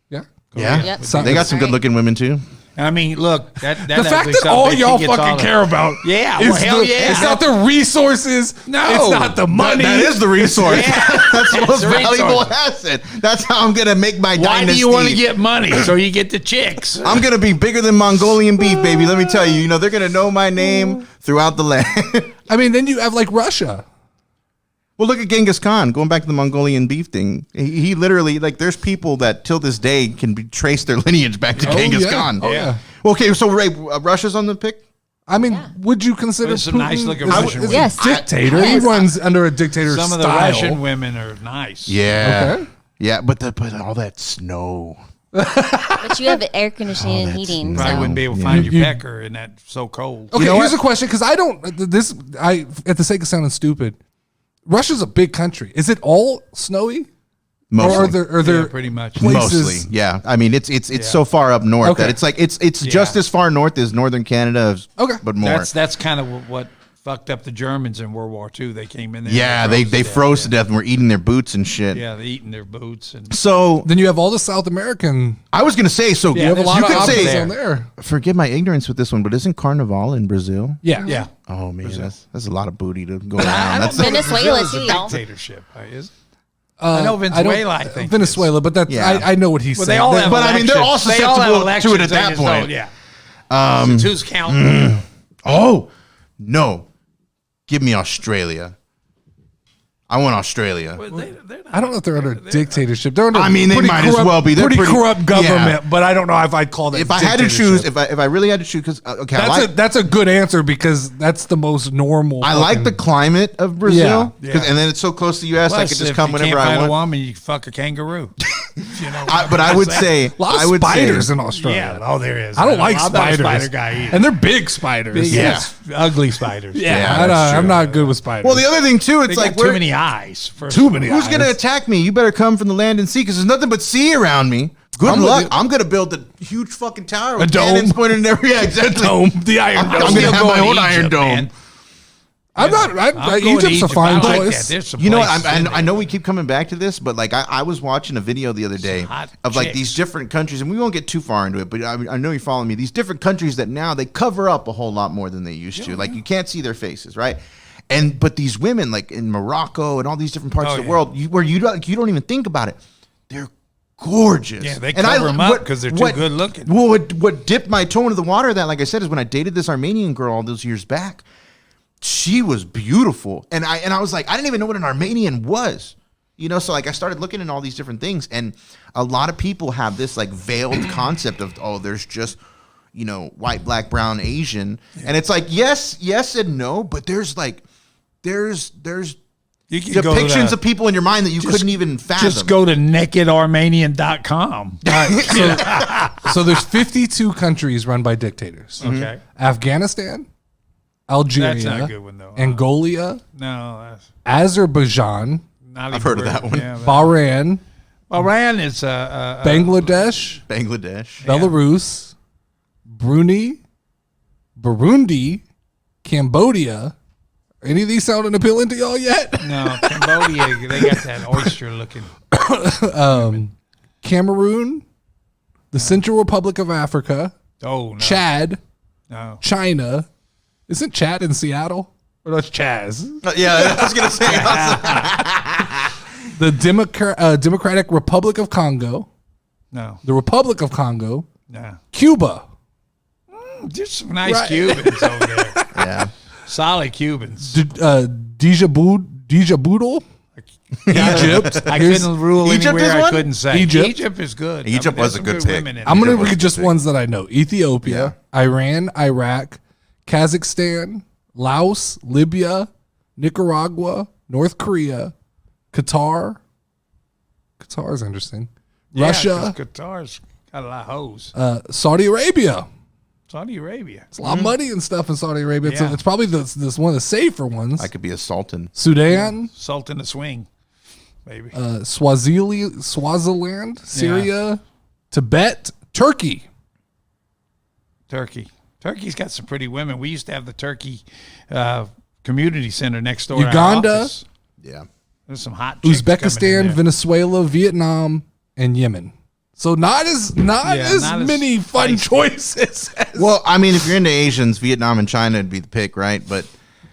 Yeah.
yeah,
Yep.
they got some good-looking women too.
I mean, look, that
The fact
ugly
that
son of a
all
bitch,
y'all
he gets
fucking
all
care about,
Yeah,
is
well, hell yeah.
it's not the resources.
No.
it's not the money.
That is the resource. That's the most
the
valuable
resource.
asset. That's how I'm gonna make my
Why
dynasty.
do you want to get money? So you get the chicks.
I'm gonna be bigger than Mongolian beef, baby. Let me tell you. You know they're gonna know my name throughout the land.
I mean, then you have like Russia.
Well, look at Genghis Khan. Going back to the Mongolian beef thing, he literally like there's people that till this day can be trace their lineage back to Genghis
yeah.
Khan.
Oh, yeah.
Well, okay, so Ray, Russia's on the pick.
I mean, would you consider
There's some
Putin
nice looking
is-
Russian
is
women.
a
Yes.
dictator?
Yes.
He runs under a dictator
Some of
style.
the Russian women are nice.
Yeah.
Okay.
Yeah, but all that snow.
But you have air conditioning and heating.
Probably
So.
wouldn't be able to find your pecker in that so cold.
Okay,
know
here's
what?
a question because I at the sake of sounding stupid, Russia's a big country. Is it all snowy?
Mostly.
Or are there
Yeah, pretty much.
places?
Mostly, yeah. I mean, it's so far up north
Okay.
that it's like it's just as far north as northern Canada.
Okay.
But more.
That's kind of what fucked up the Germans in World War II. They came in there.
Yeah,
and
they froze to death and were eating their boots and shit.
Yeah, they eating their boots and
So
Then you have all the South American.
I was gonna say, so
Yeah,
You have a lot
you
of
could
options
say,
on there.
forgive my ignorance with this one, but isn't Carnival in Brazil?
Yeah,
yeah.
Oh man, that's a lot of booty to go around. That's
Venezuela
Brazil's
too,
a
y'all.
dictatorship, is. I know Venezuela. I think
Venezuela, but that's
Yeah.
I know what he's
Well,
saying.
they all have
but I mean, they're all
elections. They all have
susceptible to it
elections,
at that
they just
point.
don't- Yeah. Since who's counting?
Oh no, give me Australia. I want Australia.
I don't know if they're under dictatorship. They're under.
I mean, they
pretty
might as
corrupt-
well be. They're pretty-
corrupt government,
yeah.
but I don't know if I'd call that.
If I had to choose,
dictatorship.
if I really had to choose, because okay,
that's a good answer because that's the most normal.
I like the climate of Brazil,
Yeah.
'cause- and then it's so close to the U.S. I
Plus,
could just
if
come
you
whenever
can't
I
find
want.
a woman, you fuck a kangaroo. You know,
But I would say,
a lot of
I would
spiders
say,
in Australia.
yeah. Oh, there is.
I don't like
I'm not a
spiders.
spider guy either.
And they're big spiders.
Big,
Yeah.
yes, ugly spiders.
Yeah, that's
I'm
true.
not good with spiders.
well, the other thing too,
They
it's
got
like
too many eyes.
Too many
Who's
eyes.
gonna attack me? You better come from the land and sea, because there's nothing but sea around me. Good
I'm
luck.
with you.
I'm gonna build a huge fucking tower with
A dome.
cannons pointed in every. Yeah, exactly.
dome, the Iron
I'm
Dome.
gonna
Still
have my
going
own
to
Iron
Egypt,
Dome.
man.
I'm not.
I'm going to
Egypt's a
Egypt.
fine
I like
choice.
that. There's some
You know,
places in there.
I know we keep coming back to this, but like I was watching a video the other day
hot
of like
chicks.
these different countries, and we won't get too far into it, but I know you're following me. These different countries that now they cover up a whole lot more than they used to. Like you can't see their faces, right? But these women, like in Morocco and all these different parts
Oh,
of the
yeah.
world, where you don't even think about it, they're gorgeous.
Yeah, they
And
cover 'em up 'cause they're too good looking.
Well, what dipped my toe into the water of that, like I said, is when I dated this Armenian girl all those years back. She was beautiful, and I was like, I didn't even know what an Armenian was, you know. So like, I started looking at all these different things, and a lot of people have this like veiled concept of, oh, there's just, you know, white, black, brown, Asian, and it's like yes and no, but there's
You can go
depictions
to,
of people in your mind that you couldn't even fathom.
just go to nakedarmenian.com.
So there's 52 countries run by dictators.
Okay.
Afghanistan, Algeria,
That's not a good one, though.
Angola,
No, that's
Azerbaijan,
not
I've
even
heard of that
real.
one.
Yeah,
Bahrain,
Iran is
Bangladesh,
Bangladesh.
Belarus, Brunei, Burundi, Cambodia. Any of these sounding appealing to y'all yet?
no Cambodia. They got that oyster looking.
Cameroon, the Central Republic of Africa,
Oh no,
Chad,
no.
China. Isn't Chad in Seattle? Or that's Chaz.
Yeah, I was gonna say.
The Democratic Republic of Congo,
No,
the Republic of Congo,
no.
Cuba,
There's some nice
Right.
Cubans over there.
Yeah.
Solid Cubans.
Djibouti, Egypt.
I
Here's-
couldn't rule
Egypt
anywhere.
is
I
one?
couldn't say.
Egypt.
Egypt is good.
Egypt was
there's
a good
some
pick.
women in
I'm
there.
going to
was
read
a
just
good pick.
ones that I know. Ethiopia, Iran, Iraq, Kazakhstan, Laos, Libya, Nicaragua, North Korea, Qatar. Qatar's interesting.
Yeah,
Russia,
'cause Qatar's got a lot of hoes.
Saudi Arabia.
Saudi Arabia.
It's a lot of money and stuff in Saudi Arabia.
Yeah.
It's probably this one of the safer ones.
I could be a sultan.
Sudan,
Salt in the swing, baby.
Swaziland, Syria, Tibet, Turkey.
Turkey's got some pretty women. We used to have the Turkey community center next door.
Uganda.
To our office.
Yeah.
There's some hot chicks coming in
Uzbekistan,
there.
Venezuela, Vietnam, and Yemen. So not as
not as
many fun
spicy.
choices.
Well, I mean, if you're into Asians, Vietnam and China would be the pick, right? But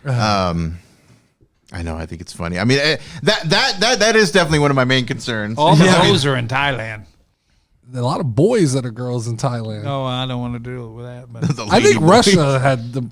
I know, I think it's funny. I mean, that is definitely one of my main concerns.
All the hoes are in Thailand.
A lot of boys that are girls in Thailand.
Oh, I don't want to deal with that. But
The
I think
lady boy.
Russia had the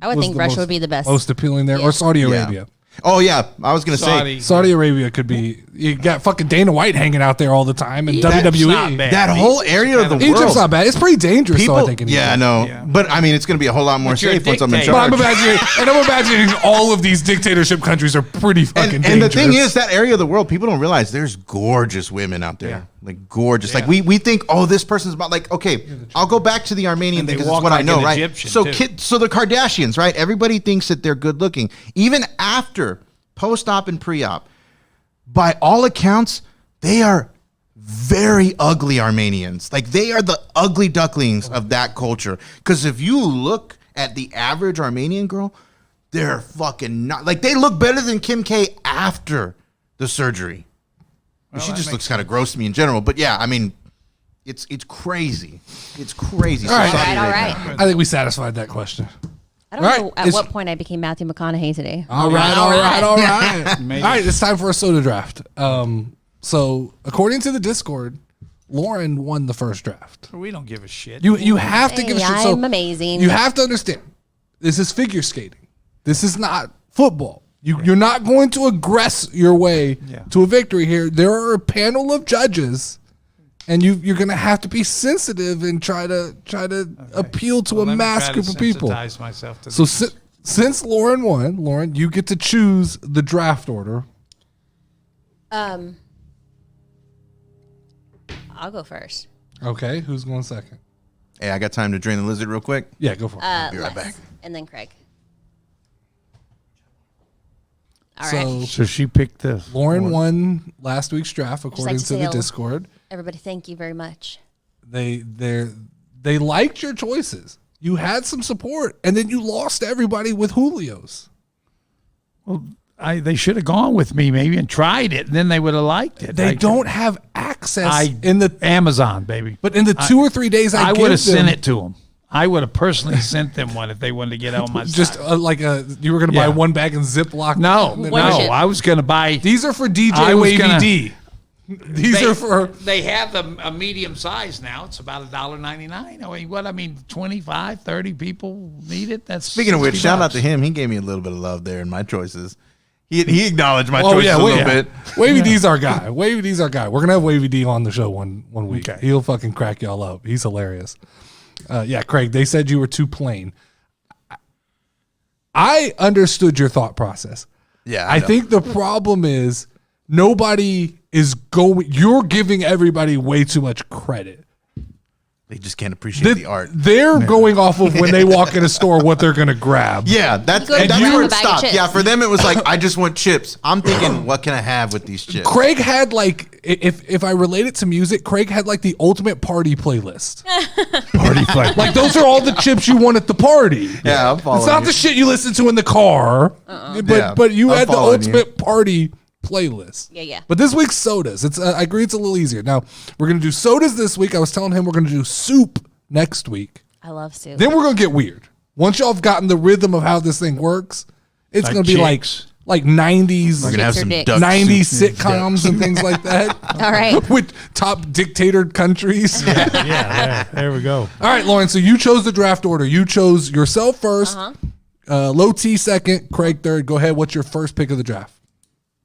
I would
was
think
the
Russia
most-
would be the best.
most appealing there, or Saudi Arabia.
Oh yeah, I was gonna say
Saudi Arabia could be. You got fucking Dana White hanging out there all the time, and
Egypt's not
WWE.
bad.
that whole area of the
Egypt's
world.
not bad. It's pretty dangerous, though, I think. In
yeah,
Egypt.
no,
Yeah.
but I mean, it's gonna be a whole lot more
But you're a
safe once I'm in
dictator.
But
charge.
I'm imagining all of these dictatorship countries are pretty fucking
And
dangerous.
the thing is, that area of the world, people don't realize there's gorgeous women out there.
Yeah.
Like gorgeous.
Yeah.
Like we think, oh, this person's about like, okay, I'll go back to the Armenian
And
thing
they
because it's
walk
what I
like
know,
an
right?
Egyptian,
So
too.
so the Kardashians, right? Everybody thinks that they're good looking. Even after post-op and pre-op, by all accounts, they are very ugly Armenians. Like they are the ugly ducklings of that culture. Because if you look at the average Armenian girl, they're fucking not like they look better than Kim K after the surgery. She just looks kind of gross to me in general. But yeah, I mean, it's crazy. It's crazy.
All right.
Saudi
All
Arabia.
right.
I think we satisfied that question.
I don't
Right.
know at
It's-
what point I became Matthew McConaughey today.
All right. All right.
Maybe.
All right, it's time for a soda draft. So according to the Discord, Lauren won the first draft.
we don't give a shit.
You have to give a
Hey,
shit. So
I'm amazing.
You have to understand. This is figure skating. This is not football. You're not going to aggress your way
Yeah.
to a victory here. There are a panel of judges, and you're going to have to be sensitive and try to appeal to
Well,
a
let me
mass
try
group
to
of people.
sensitize myself to
So
this.
since Lauren won, Lauren, you get to choose the draft order.
I'll go first.
Okay, who's going second?
Hey, I got time to drain the lizard real quick.
Yeah, go for it.
Be right
Les,
back.
And then Craig. All right.
So
So she picked this.
Lauren won last week's draft according
like
to the
sale.
Discord.
Everybody, thank you very much.
They liked your choices. You had some support, and then you lost everybody with Julio's.
They should have gone with me maybe and tried it, and then they would have liked it.
They don't have access in the
Amazon, baby.
but in the 2 or 3 days I
would
give
have sent
them,
it to them. I would have personally sent them one if they wanted to get on my
just
side.
like you were going to buy
Yeah.
one bag in Ziploc.
No,
And then-
One chip.
I was going to buy.
These are for DJ
I was
Wavy
gonna-
D. These are for
They have a medium size now. It's about $1.99. I mean, 25, 30 people need it. That's
Speaking of which,
$60.
shout out to him. He gave me a little bit of love there in my choices. He acknowledged my
Oh
choices
yeah,
a little bit.
Wavy D's our guy. Wavy D's our guy. We're gonna have Wavy D on the show one week.
Okay.
He'll fucking crack y'all up. He's hilarious. Yeah, Craig. They said you were too plain. I understood your thought process.
Yeah,
I
know.
think the problem is nobody is going. You're giving everybody way too much credit.
They just can't appreciate the art.
They're going off of when they walk in a store what they're gonna grab.
Yeah, that's
You go
that's
grab
where
a
it
bag of
stopped.
chips.
Yeah, for them it was like I just want chips. I'm thinking, what can I have with these chips?
Craig had like, if I relate it to music, Craig had like the ultimate party playlist.
Party fight.
Like those are all the chips you want at the party.
Yeah, I'm following
It's not
you.
the shit you listen to in the car,
Yeah,
but you
I'm
had the
following you.
ultimate party playlist.
Yeah.
But this week's sodas. It's I agree it's a little easier. Now we're gonna do sodas this week. I was telling him we're gonna do soup next week.
I love soup.
Then we're gonna get weird. Once y'all have gotten the rhythm of how this thing works, it's
Like
gonna be
chicks.
like 90s,
We're gonna have
Chicks or
some
dicks?
duck
90s
soup.
sitcoms and things like that.
All right.
With top dictator countries.
Yeah, there we go.
All right, Lauren. So you chose the draft order. You chose yourself first, Low T second, Craig third. Go ahead. What's your first pick of the draft?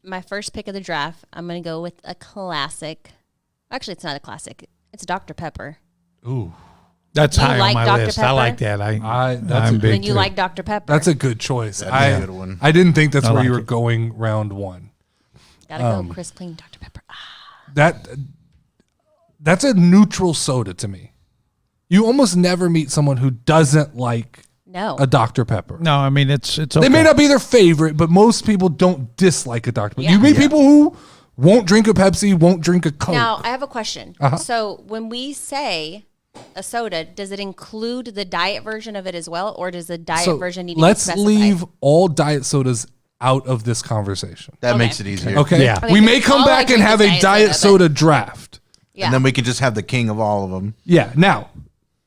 My first pick of the draft, I'm going to go with a classic. Actually, it's not a classic. It's Dr. Pepper.
Ooh,
That's
You
high
like
on my
Dr.
list. I
Pepper?
like that.
that's
I'm
a-
big
Then you
too.
like Dr. Pepper.
that's a good choice.
That'd be a good one.
I didn't think that's
I
where you
like
were
it.
going round one.
Gotta go crisp, clean Dr. Pepper.
That's a neutral soda to me. You almost never meet someone who doesn't like
No.
a Dr. Pepper.
No, I mean it's okay.
They may not be their favorite, but most people don't dislike a Dr. Pepper.
Yeah.
You meet people who won't drink a Pepsi, won't drink a Coke.
Now, I have a question.
Uh-huh.
So when we say a soda, does it include the diet version of it as well, or does the diet version need to be
let's
specified?
leave all diet sodas out of this conversation.
That
Okay.
makes it easier.
Okay?
Yeah.
Okay,
We may
because
come
all I
back and
drink
have
is
a
diet
diet
soda,
soda draft.
Yeah.
And then we can just have the king of all of them.
Yeah. Now,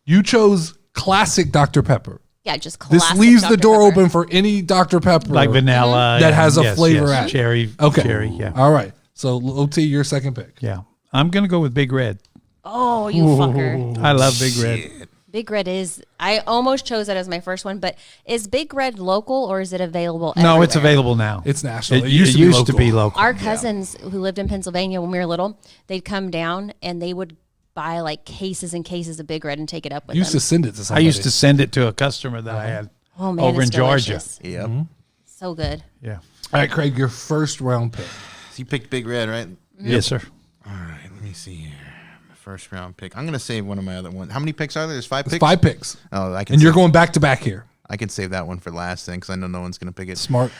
you chose classic Dr. Pepper.
yeah, just
This
classic
leaves the
Dr.
door
Pepper.
open for any Dr. Pepper.
like vanilla
That has a
yes,
flavor
yes,
at it.
cherry.
Okay.
Cherry. Yeah.
All right. So, OT, your second pick.
Yeah. I'm gonna go with Big Red.
Oh, you fucker.
I love Big Red.
Big Red is, I almost chose that as my first one, but is Big Red local or is it available
No, it's
everywhere?
available now.
It's national.
It used to be local.
Our cousins who lived in Pennsylvania when we were little, they'd come down and they would buy like cases and cases of Big Red and take it up with
You used
them.
to send it to
I
somebody.
used to send it to a customer that I had
Oh man,
over
it's
in Georgia.
delicious.
Yep.
So good.
Yeah.
All right, Craig, your first round pick.
So you picked Big Red, right?
Yes, sir.
All right, let me see here. My first round pick. I'm going to save one of my other ones. How many picks are there? There's 5
It's
picks?
5 picks.
Oh, I can
And you're
save,
going back to back here.
I can save that one for last then because I know no one's going to pick it.
Smart.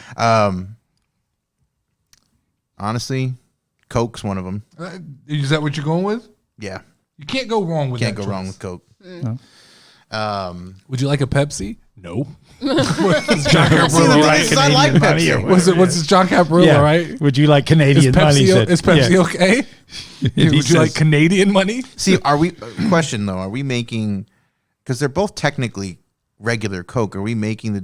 Honestly, Coke's one of them.
Is that what you're going with?
Yeah.
You can't go wrong with
Can't
that
go wrong
choice.
with Coke.
Would you like a Pepsi? No.
John
See, the thing is, I like Pepsi.
What's this John Caparulo, right?
Would you like
Is
Canadian money?
Pepsi,
Said-
okay?
He
Would you
says-
like Canadian money?
See, are we, question though, are we making, because they're both technically regular Coke, are we making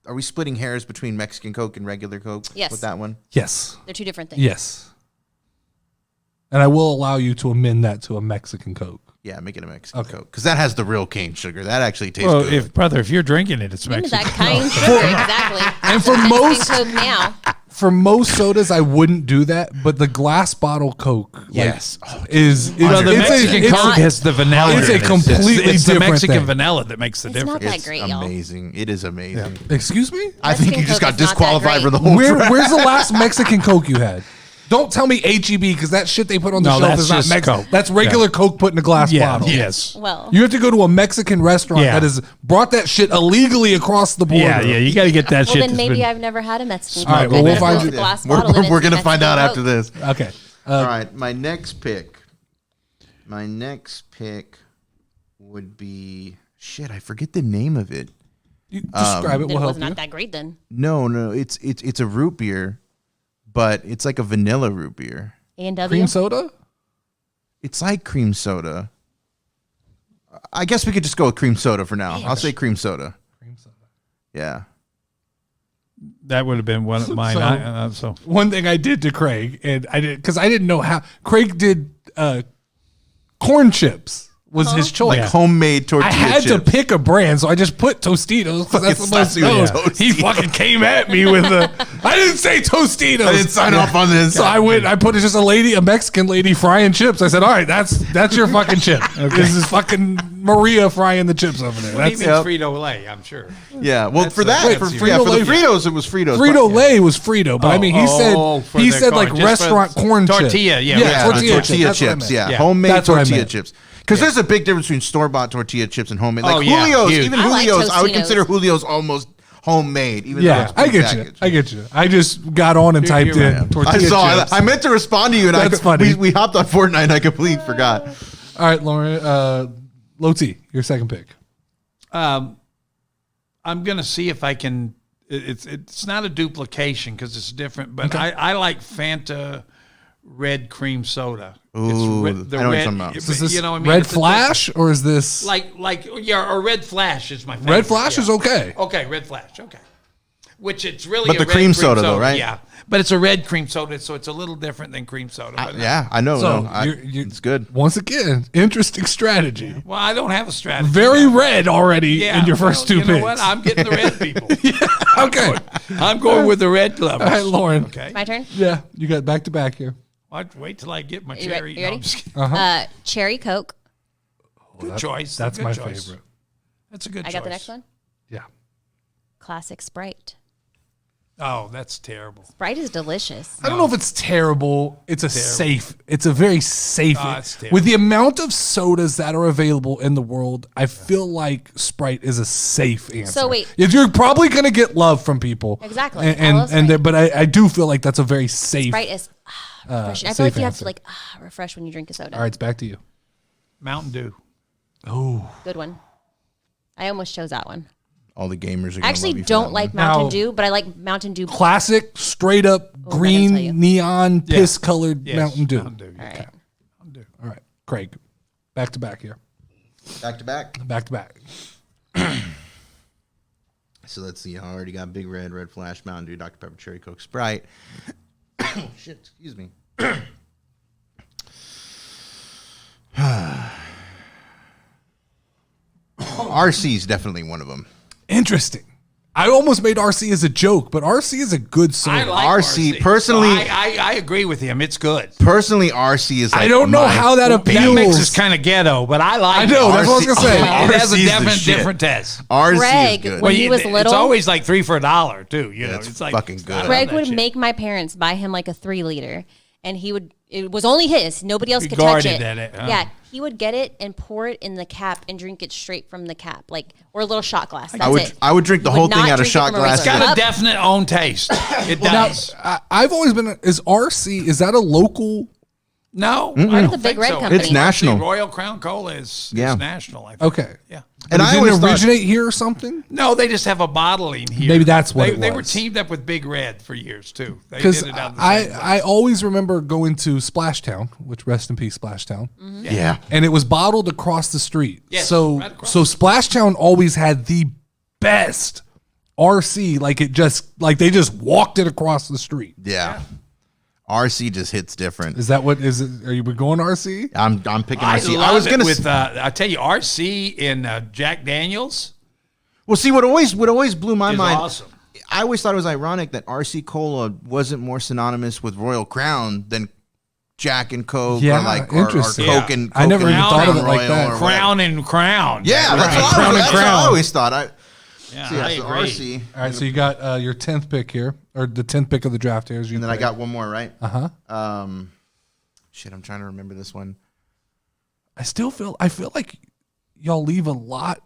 are we splitting hairs between Mexican Coke and regular Coke
Yes.
with that one?
Yes.
They're two different things.
Yes. And I will allow you to amend that to a Mexican Coke.
Yeah, make it a Mexican Coke. Because that has the real cane sugar. That actually tastes
Well,
good.
if you're drinking it, it's
Give me
Mexican.
that kind sugar, exactly.
And for
Mexican
most
Coke now.
for most sodas, I wouldn't do that, but the glass bottle Coke,
Yes.
is
Well, the
it's
Mexican
it's-
Coke has the vanilla.
it's a
in it.
completely
it's the
different
Mexican
thing.
vanilla that makes the
It's not
difference.
that
It's
great, y'all.
amazing. It is amazing.
Excuse me?
I think
Mexican
you just
Coke
got
is not that
disqualified for the
great.
whole draft.
Where's the last Mexican Coke you had? Don't tell me HEB because that shit they put on the
No,
shelf
that's
is not
just
Mexican.
Coke.
That's regular
Yeah.
Coke put in a glass
Yeah.
bottle.
Yes.
Well,
You have to go to a Mexican restaurant
Yeah.
that has brought that shit illegally across the border.
Yeah. You got to get that
well
shit.
then
that's
maybe
been-
I've never had a Mexican
All right,
Coke.
well,
I've
we'll
never
find
filled
you-
the glass bottle and
We're
it's
going to find
Mexican
out after
Coke.
this.
Okay.
All right, my next pick would be shit. I forget the name of it.
You describe it.
Then
We'll
it
help
was
you.
not that great then.
No, it's a root beer, but it's like a vanilla root beer.
A&W?
Cream soda?
It's like cream soda. I guess we could just go with cream soda for now. I'll say cream soda.
Cream soda.
Yeah.
That would have been one of mine.
So- One thing I did to Craig, and I did because I didn't know how Craig did corn chips was his choice.
Like homemade tortilla
I had
chips.
to pick a brand, so I just put Tostitos because that's the
Fucking
most
slapped you with
known.
Tostitos.
He fucking came at me with a. I didn't say Tostitos.
I didn't sign off on this.
So I went. I put just a Mexican lady frying chips. I said, "All right, that's your fucking chip. This is fucking Maria frying the chips over there." That's
Even Frito Lay, I'm sure.
Yeah, well, for that,
Wait,
for,
Frito
yeah, for the
Lay-
Fritos, it was Fritos.
Frito Lay was Frito, but I mean, he
for
he
the
said
corn,
like
just
restaurant
for
corn chips.
tortilla, yeah,
Yeah,
tortilla,
tortilla
That's what I
chips.
meant.
Yeah,
Yeah.
homemade
That's what I
tortilla
meant.
chips. Because there's a big difference between store-bought tortilla chips and homemade. Like
Oh, yeah,
Julio's,
huge.
even
I like
Julio's, I would
Tostitos.
consider Julio's almost homemade. Even though
Yeah,
it's
I get you.
prepackaged.
I get you. I just got on and typed
you're
in
right.
tortilla
I saw.
chips.
I meant to respond to you, and
That's funny.
We hopped on Fortnite, and I completely forgot.
All right, Lauren. Loti, your second pick.
I'm gonna see if I can. It's not a duplication because it's different, but I like Fanta red cream soda.
Ooh, I know what you're talking about.
So is this
you know what I mean?
Red
It's a
Flash or is this
like yeah, or Red Flash is my favorite.
Red Flash
yeah.
is okay.
Okay, Red Flash. Okay. Which it's really
But
a
the
red
cream soda, though, right?
Yeah, but it's a red cream soda, so it's a little different than cream soda. But
Yeah, I know.
So
no, it's good.
Once again, interesting strategy.
well, I don't have a strategy.
Very red already
yeah,
in your first two
you
picks.
know what? I'm getting the red people.
Okay.
I'm going with the red lovers.
All right, Lauren.
Okay.
My turn?
Yeah, you got back to back here.
I'd wait till I get my
You
cherry.
ready?
No, I'm just kidding.
Cherry Coke.
Good choice.
That's
Good
my
choice.
favorite.
That's a good
I
choice.
got the next one.
Yeah.
Classic Sprite.
Oh, that's terrible.
Sprite is delicious.
I don't know if it's terrible. It's a safe. It's a very safe.
It's terrible.
With the amount of sodas that are available in the world, I feel like Sprite is a safe answer.
So wait.
You're probably gonna get love from people.
Exactly.
And
I love Sprite.
but I do feel like that's a very safe.
Sprite is refreshing. I feel
safe
like you have
answer.
to like refresh when you drink a soda.
All right, it's back to you.
Mountain Dew.
Oh,
Good one. I almost chose that one.
All the gamers are.
I actually
love you for
don't
that
like
one.
Mountain
Now-
Dew, but I like Mountain Dew.
classic, straight up
tell you.
green neon piss colored
Yes,
Mountain Dew.
Mountain Dew.
All right.
Mountain Dew.
All right, Craig, back to back here.
Back to back.
Back to back.
So let's see. I already got Big Red, Red Flash, Mountain Dew, Dr Pepper, Cherry Coke, Sprite. Oh shit! Excuse me. RC is definitely one of them.
Interesting. I almost made RC as a joke, but RC is a good soda.
I like
RC,
RC.
personally-
I agree with him. It's good.
Personally, RC is. Like
I don't know how that
That
appeals.
mix is kind of ghetto, but I like
I know.
it.
That's what I was gonna say.
It has a
RC 's the
definite
shit.
different test.
RC
Greg,
is good.
when he was little-
it's always like 3 for $1 too. You know,
it's
it's like
fucking good.
I love
Greg
that
would
shit.
make my parents buy him like a 3-liter, and he would. It was only his. Nobody else
He
could touch
guarded
it.
it, huh?
Yeah, he would get it and pour it in the cap and drink it straight from the cap, like or a little shot glass. That's it.
I would drink the
He
whole
would
thing
not
out of
drink it
shot
from a
glass.
It's
regular
got a
cup.
definite own taste. It does.
I've always been. Is RC? Is that a local?
No, I don't
The Big
think
Red
so.
Company.
It's national.
Royal Crown Cola is
Yeah.
national. I think.
Okay.
Yeah.
And I
didn't
always
it
thought-
originate here or something?
No, they just have a bottling here.
Maybe that's what
they,
it
They were
was.
teamed up with Big Red for years too. They
Because
did it out of the same place.
I always remember going to Splashtown, which rest in peace, Splashtown.
Yeah.
And it was bottled across the street.
Yes,
so
right across
so Splashtown always had the best RC. Like it just like they just walked it across the street.
Yeah. RC just hits different.
Is that what is it? Are you going RC?
I'm picking
I
RC.
love
I was
it
gonna
with I tell you RC in Jack Daniels
Well, see what always blew my
is
mind.
awesome.
I always thought it was ironic that RC Cola wasn't more synonymous with Royal Crown than Jack and Coke
Yeah,
or like or
interesting.
Coke
Yeah.
and
I never
Coke
even
and
thought of
Crown
it like
Royal
that.
or whatever.
Crown and Crown.
Yeah, that's,
Right.
what,
Crown and
that's what I
Crown.
always thought.
Yeah,
Yeah,
I
so
agree.
RC.
All right, so you got your 10th pick here, or the 10th pick of the draft here.
And then I got one more, right?
Uh-huh.
Shit, I'm trying to remember this one.
I feel like y'all leave a lot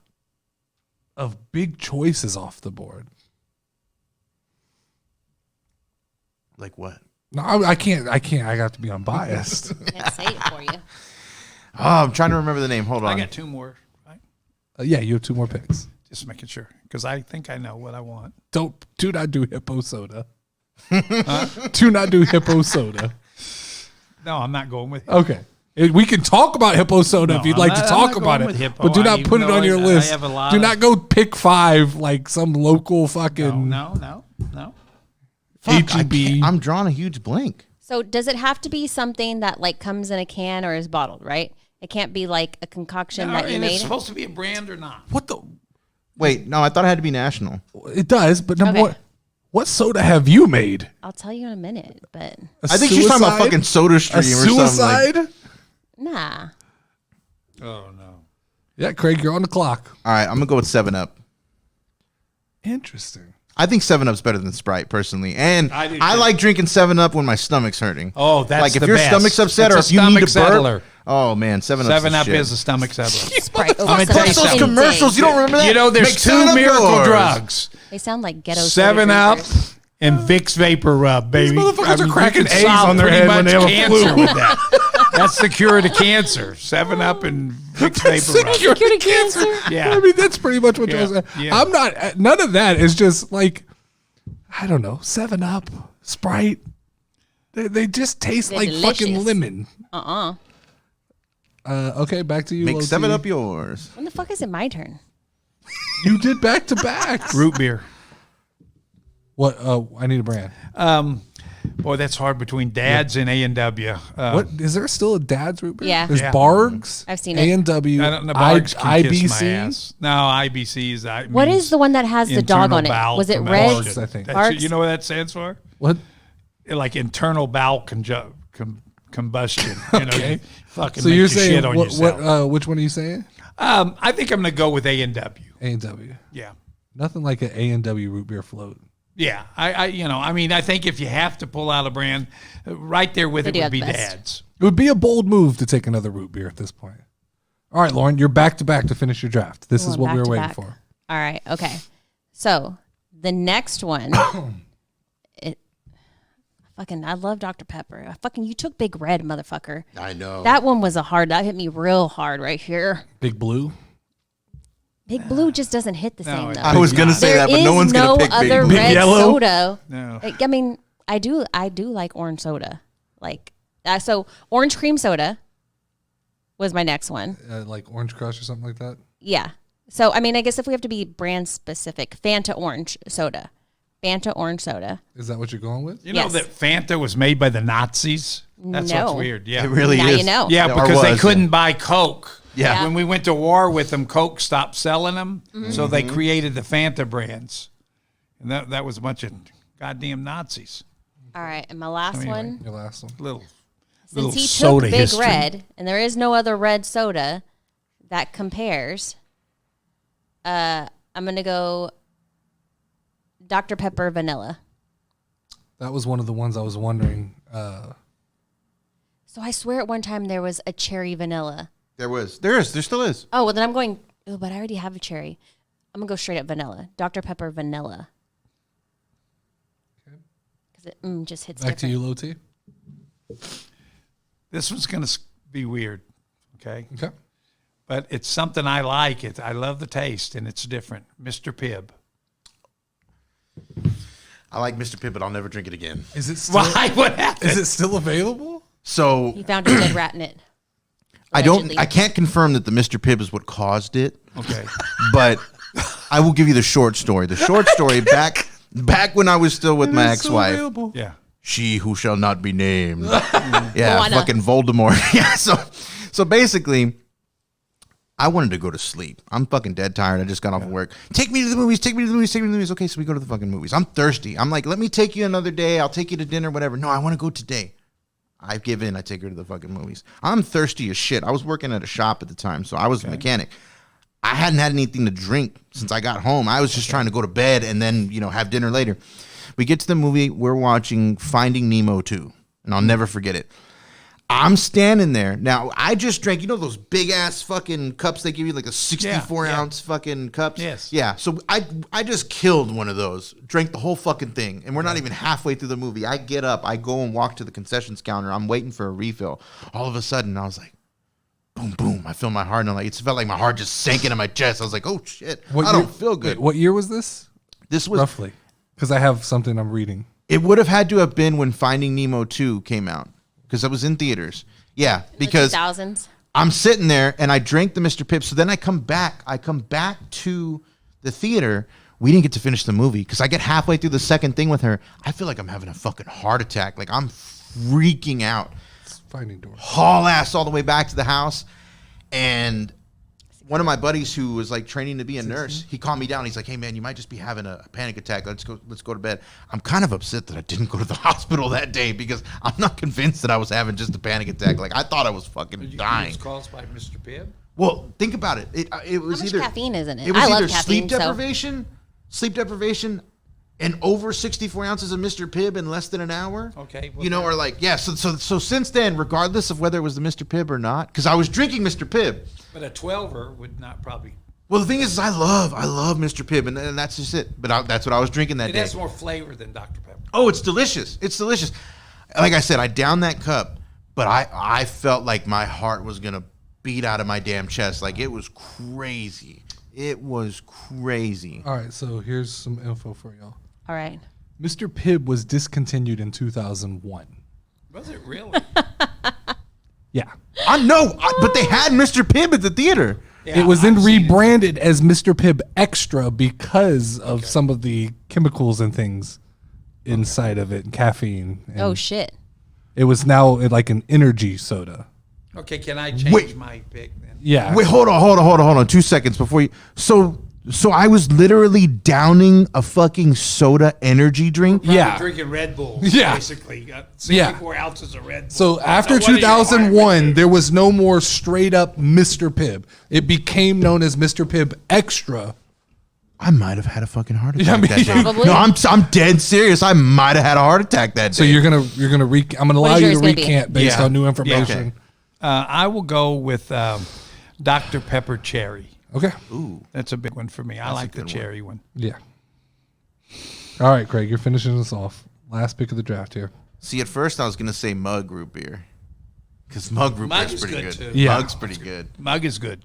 of big choices off the board.
Like what?
No, I can't. I got to be unbiased.
Can't say it for you.
Oh, I'm trying to remember the name. Hold on.
I got 2 more. Right?
Yeah, you have 2 more picks.
Just making sure because I think I know what I want.
Do not do hippo soda. Do not do hippo soda.
No, I'm not going with.
Okay. We can talk about hippo soda
No,
if you'd
I'm
like
not-
to
I'm
talk
not
about
going
it,
with hippo.
but do not
Even
put it
though
on your
I
list.
have a lot
Do
of-
not go pick 5 like some local fucking
No.
HEB.
I'm drawing a huge blank.
So does it have to be something that like comes in a can or is bottled, right? It can't be like a concoction that you
and
made.
it's supposed to be a brand or not?
What the?
Wait, no, I thought it had to be national.
It does, but number
Okay.
one, what soda have you made?
I'll tell you in a minute, but
I think she's talking about fucking Soda
a
Stream or something. like-
suicide.
nah.
Oh no.
Yeah, Craig, you're on the clock.
All right, I'm gonna go with 7-Up.
Interesting.
I think 7-Up's better than Sprite personally, and
I do
I
too.
like drinking 7-Up when my stomach's hurting.
Oh, that's
like if
the
your
best.
stomach's upset
It's
or
a
if you need to
stomach
burp.
settler.
Oh man, 7-Up's
7-Up
shit.
is a stomach settler.
Sprite. Oh,
gonna tell you
What's those
something.
commercials? You don't remember that?
You know, there's
Make
2
7-Up
miracle
yours.
drugs:
They sound like ghetto.
7-Up
soda drinkers.
and Vicks Vapor Rub, baby.
motherfuckers are
you
cracking
can
A's
solve
on their
pretty
head when
much
they have a
cancer
flu.
with that. That's the cure to cancer. 7-Up and Vicks Vapor Rub.
Security
Cured cancer.
Yeah.
I mean, that's pretty much what
Yeah,
you're saying.
yeah.
I'm not. None of that is just like, I don't know, 7-Up, Sprite. They just taste
They're
like fucking
delicious.
lemon.
Uh-uh.
Okay, back to you.
Make
Loti.
7-Up yours.
When the fuck is it my turn?
You did back to back.
Root beer.
What? I need a brand.
Boy, that's hard between Dad's and A&W.
What is there still a Dad's root beer?
Yeah.
There's
Yeah.
Bargs.
I've seen it.
A&W.
I don't know. Bards can kiss my
IBC.
ass. No, IBC is.
What is the one that has the dog
internal
on it?
bowel
Was it
combustion.
red?
Bargs, I think.
That's-
Bargs?
You know what that stands for?
What?
Like internal bowel combustion. You know, you fucking
So
make
you're
your
saying
shit on
what?
yourself.
Which one are you saying?
I think I'm gonna go with A&W.
A&W.
Yeah.
Nothing like an A&W root beer float.
Yeah, I think if you have to pull out a brand, right there with
They
it
do
would
have
be
the best.
Dad's.
It would be a bold move to take another root beer at this point. All right, Lauren, you're back to back to finish your draft. This is
Ooh,
what we
back
were
to
waiting
back.
for.
All right. Okay. So the next one, I love Dr. Pepper. You took Big Red, motherfucker.
I know.
That one was that hit me real hard right here.
Big Blue.
Big Blue just doesn't hit the same
it
though.
I was gonna say
There
that, but
is
no one's
no
gonna pick
other
Big Blue.
red
Yellow?
soda.
No.
I mean, I do like orange soda. So orange cream soda was my next one.
Like Orange Crush or something like that.
Yeah. So I mean, I guess if we have to be brand specific, Fanta orange soda. Fanta orange soda.
Is that what you're going with?
You know
Yes.
that Fanta was made by the Nazis? That's
No.
what's weird. Yeah.
It really
Now
is.
you know.
Yeah,
Or
because they
was,
couldn't buy Coke.
Yeah.
When we went to war with them, Coke stopped selling them,
Mm-hmm.
so they created the Fanta brands, and that was a bunch of goddamn Nazis.
All right, and my last one.
Your last one.
Little
Since he took
soda
Big
history.
Red, and there is no other red soda that compares, I'm gonna go Dr. Pepper vanilla.
That was one of the ones I was wondering.
So I swear at one time there was a cherry vanilla.
There still is.
Oh, well then I'm going. Oh, but I already have a cherry. I'm gonna go straight up vanilla. Dr. Pepper vanilla. Because it just hits
Back to
different.
you, Low T.
This one's going to be weird, okay?
Okay.
But it's something I like. I love the taste, and it's different. Mr. Pibb.
I like Mr. Pibb, but I'll never drink it again.
Is it still,
Why? What happened?
is it still available?
So
He found a dead rat in it.
I
Allegedly.
can't confirm that the Mr. Pibb is what caused it,
Okay.
but I will give you the short story. The short story back when I was still with my ex-wife.
Yeah.
She who shall not be named. Yeah,
Moana.
fucking Voldemort. Yeah, so basically, I wanted to go to sleep. I'm fucking dead tired. I just got off of work. Take me to the movies. Take me to the movies. Take me to the movies. Okay, so we go to the fucking movies. I'm thirsty. I'm like, let me take you another day. I'll take you to dinner, whatever. No, I want to go today. I give in. I take her to the fucking movies. I'm thirsty as shit. I was working at a shop at the time, so I was a mechanic. I hadn't had anything to drink since I got home. I was just trying to go to bed and then, have dinner later. We get to the movie. We're watching Finding Nemo 2, and I'll never forget it. I'm standing there. Now, I just drank, those big-ass fucking cups they give you, like a 64-ounce fucking cups?
Yes.
Yeah, so I just killed one of those, drank the whole fucking thing, and we're not even halfway through the movie. I get up, I go and walk to the concessions counter. I'm waiting for a refill. All of a sudden, I was like, boom, boom. I feel my heart, and it felt like my heart just sank into my chest. I was like, oh, shit, I don't feel good.
Wait, what year was this?
This was,
Roughly. Because I have something I'm reading.
it would have had to have been when Finding Nemo 2 came out, because I was in theaters. Yeah, because
The 2000s.
I'm sitting there and I drank the Mr. Pibb. So then I come back to the theater. We didn't get to finish the movie because I get halfway through the second thing with her. I feel like I'm having a fucking heart attack. Like I'm freaking out.
It's Finding Dory.
Haul ass all the way back to the house. And one of my buddies who was like training to be a nurse, he calmed me down. He's like, hey man, you might just be having a panic attack. Let's go to bed. I'm kind of upset that I didn't go to the hospital that day because I'm not convinced that I was having just a panic attack. Like I thought I was fucking dying.
It was caused by Mr. Pibb?
Well, think about it. It was
How much
either
caffeine is in it?
It was
I love
either
caffeine,
sleep deprivation, and over 64 ounces of Mr. Pibb in less than an hour.
Okay,
or like So since then, regardless of whether it was the Mr. Pibb or not, because I was drinking Mr. Pibb.
But a 12er would not probably.
Well, the thing is I love Mr. Pibb, and that's just it. But that's what I was drinking that
It
day.
has more flavor than Dr. Pepper.
Oh, it's delicious. It's delicious. Like I said, I downed that cup, but I felt like my heart was gonna beat out of my damn chest. Like it was crazy. It was crazy.
All right, so here's some info for y'all.
All right.
Mr. Pibb was discontinued in 2001.
Was it really?
Yeah.
But they had Mr. Pibb at the theater.
Yeah,
It was then
I've seen it.
rebranded as Mr. Pibb Extra because of some of the chemicals and things inside of it, caffeine. And
Oh shit.
It was now like an energy soda.
Okay, can I change
Wait.
my pick then?
Yeah.
Wait, hold on. 2 seconds before you. So I was literally downing a fucking soda energy drink.
Probably
Yeah.
drinking Red Bulls,
Yeah.
basically. Got 64 ounces of Red Bull.
So after
what is your heart
2001,
rate?
there was no more straight up Mr. Pibb. It became known as Mr. Pibb Extra
I might have had a fucking heart attack
Yeah, I mean,
that day.
Probably.
No, I'm dead serious. I might have had a heart attack that day.
So you're gonna I'm gonna allow
is
you
yours
to
gonna be?
recant based
Yeah.
on new information.
Okay.
I will go with Dr. Pepper Cherry.
Okay.
That's a big one for me. I like the cherry one.
Yeah. All right, Craig, you're finishing us off. Last pick of the draft here.
See, at first I was gonna say mug root beer, because mug root beer
Mug
is
is
pretty
good,
good.
too.
Yeah.
Mug's pretty good,
Mug is good.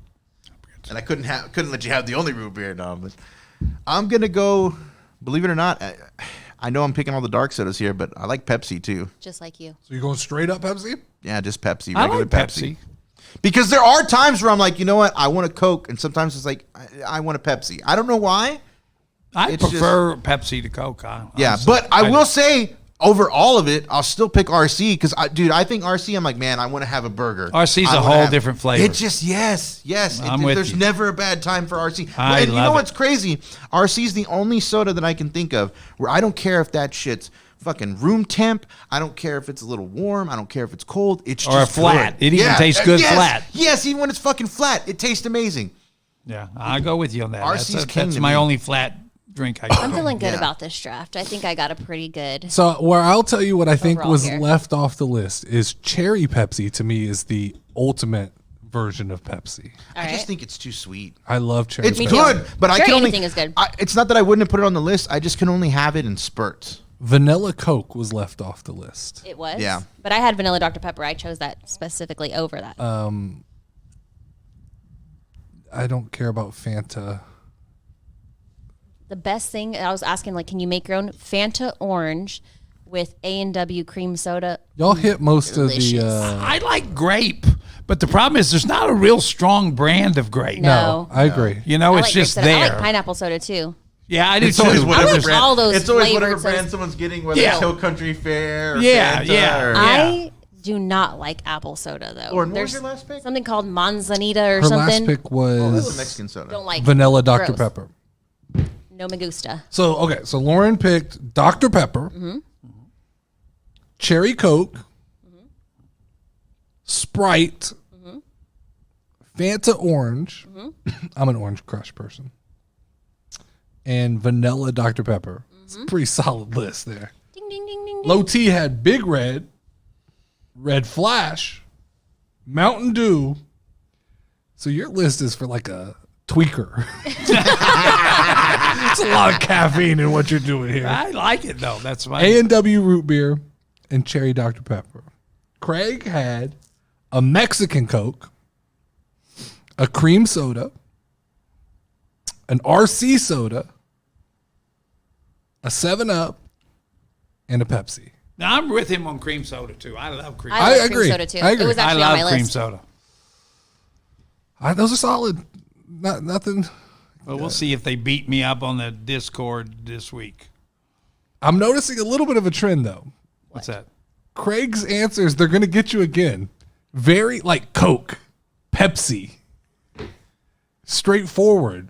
and I couldn't let you have the only root beer. No, but I'm gonna go. Believe it or not, I know I'm picking all the dark sodas here, but I like Pepsi too.
Just like you.
So you're going straight up Pepsi?
Yeah, just Pepsi,
I
regular
like Pepsi.
Because there are times where I'm like, you know what, I want a Coke, and sometimes it's like I want a Pepsi. I don't know why.
I
It's
prefer Pepsi to Coke.
Yeah,
honestly.
but I will say, over all of it, I'll still pick RC because, I think RC, I'm like, man, I want to have a burger.
RC's
I
a
wanna
whole different flavor.
It just, yes.
I'm with
there's
you.
never a bad time for RC.
I
And you know
love
what's
it.
crazy? RC's the only soda that I can think of where I don't care if that shit's fucking room temp. I don't care if it's a little warm. I don't care if it's cold. It's
Or
just
flat.
good.
It even tastes good
yes,
flat.
Yes, even when it's fucking flat, it tastes amazing.
Yeah, I go with you on that.
RC's king
That's
to
my
me.
only flat drink I
I'm
go.
feeling good
Yeah.
about this draft. I think I got a pretty good.
So where I'll tell you what I think
Overall
was
here.
left off the list is cherry Pepsi. To me, is the ultimate version of Pepsi.
All
I just
right.
think it's too sweet.
I love cherry.
It's
Pepsi.
too.
good, but I
Sure,
can only.
anything is good.
It's not that I wouldn't have put it on the list. I just can only have it in spurts.
Vanilla Coke was left off the list.
It was.
Yeah.
But I had vanilla Dr. Pepper. I chose that specifically over that.
I don't care about Fanta.
The best thing I was asking, like, can you make your own Fanta orange with A&W cream soda?
Y'all hit most
Delicious.
of the.
I like grape, but the problem is there's not a real strong brand of grape.
No.
I agree.
You know,
I
it's
like grape
just
soda.
there.
I like pineapple soda too.
Yeah, I do
It's
too.
always whatever
I like
brand.
all those
It's always
flavored
whatever brand
sodas.
someone's getting, whether
Yeah.
it's Hill Country Fair. Or
Yeah,
Fanta
yeah.
or-
I do not like apple soda though.
Lauren, what was
There's
your last pick?
something called Manzanita or
Her
something.
last pick
Oh, that's a
was
Mexican soda.
Don't like
vanilla Dr.
Gross.
Pepper.
No me gusta.
So okay, so Lauren picked Dr. Pepper, Cherry Coke, Sprite, Fanta Orange. I'm an Orange Crush person, and vanilla Dr. Pepper. It's a pretty solid list there.
Ding ding ding ding ding.
Low T had Big Red, Red Flash, Mountain Dew. So your list is for like a tweaker. It's a lot of caffeine in what you're doing here.
I like it though. That's my.
A&W root beer and cherry Dr. Pepper. Craig had a Mexican Coke, a cream soda, an RC soda, a 7-Up, and a Pepsi.
Now I'm with him on cream soda too. I love cream.
I
soda.
like
agree.
cream soda too.
I agree.
It was
I
actually on
love
my
cream
list.
soda.
Those are solid. Nothing.
Well, we'll see if they beat me up on the Discord this week.
I'm noticing a little bit of a trend though.
What's that?
Craig's answers, they're going to get you again. Very like Coke, Pepsi, straightforward.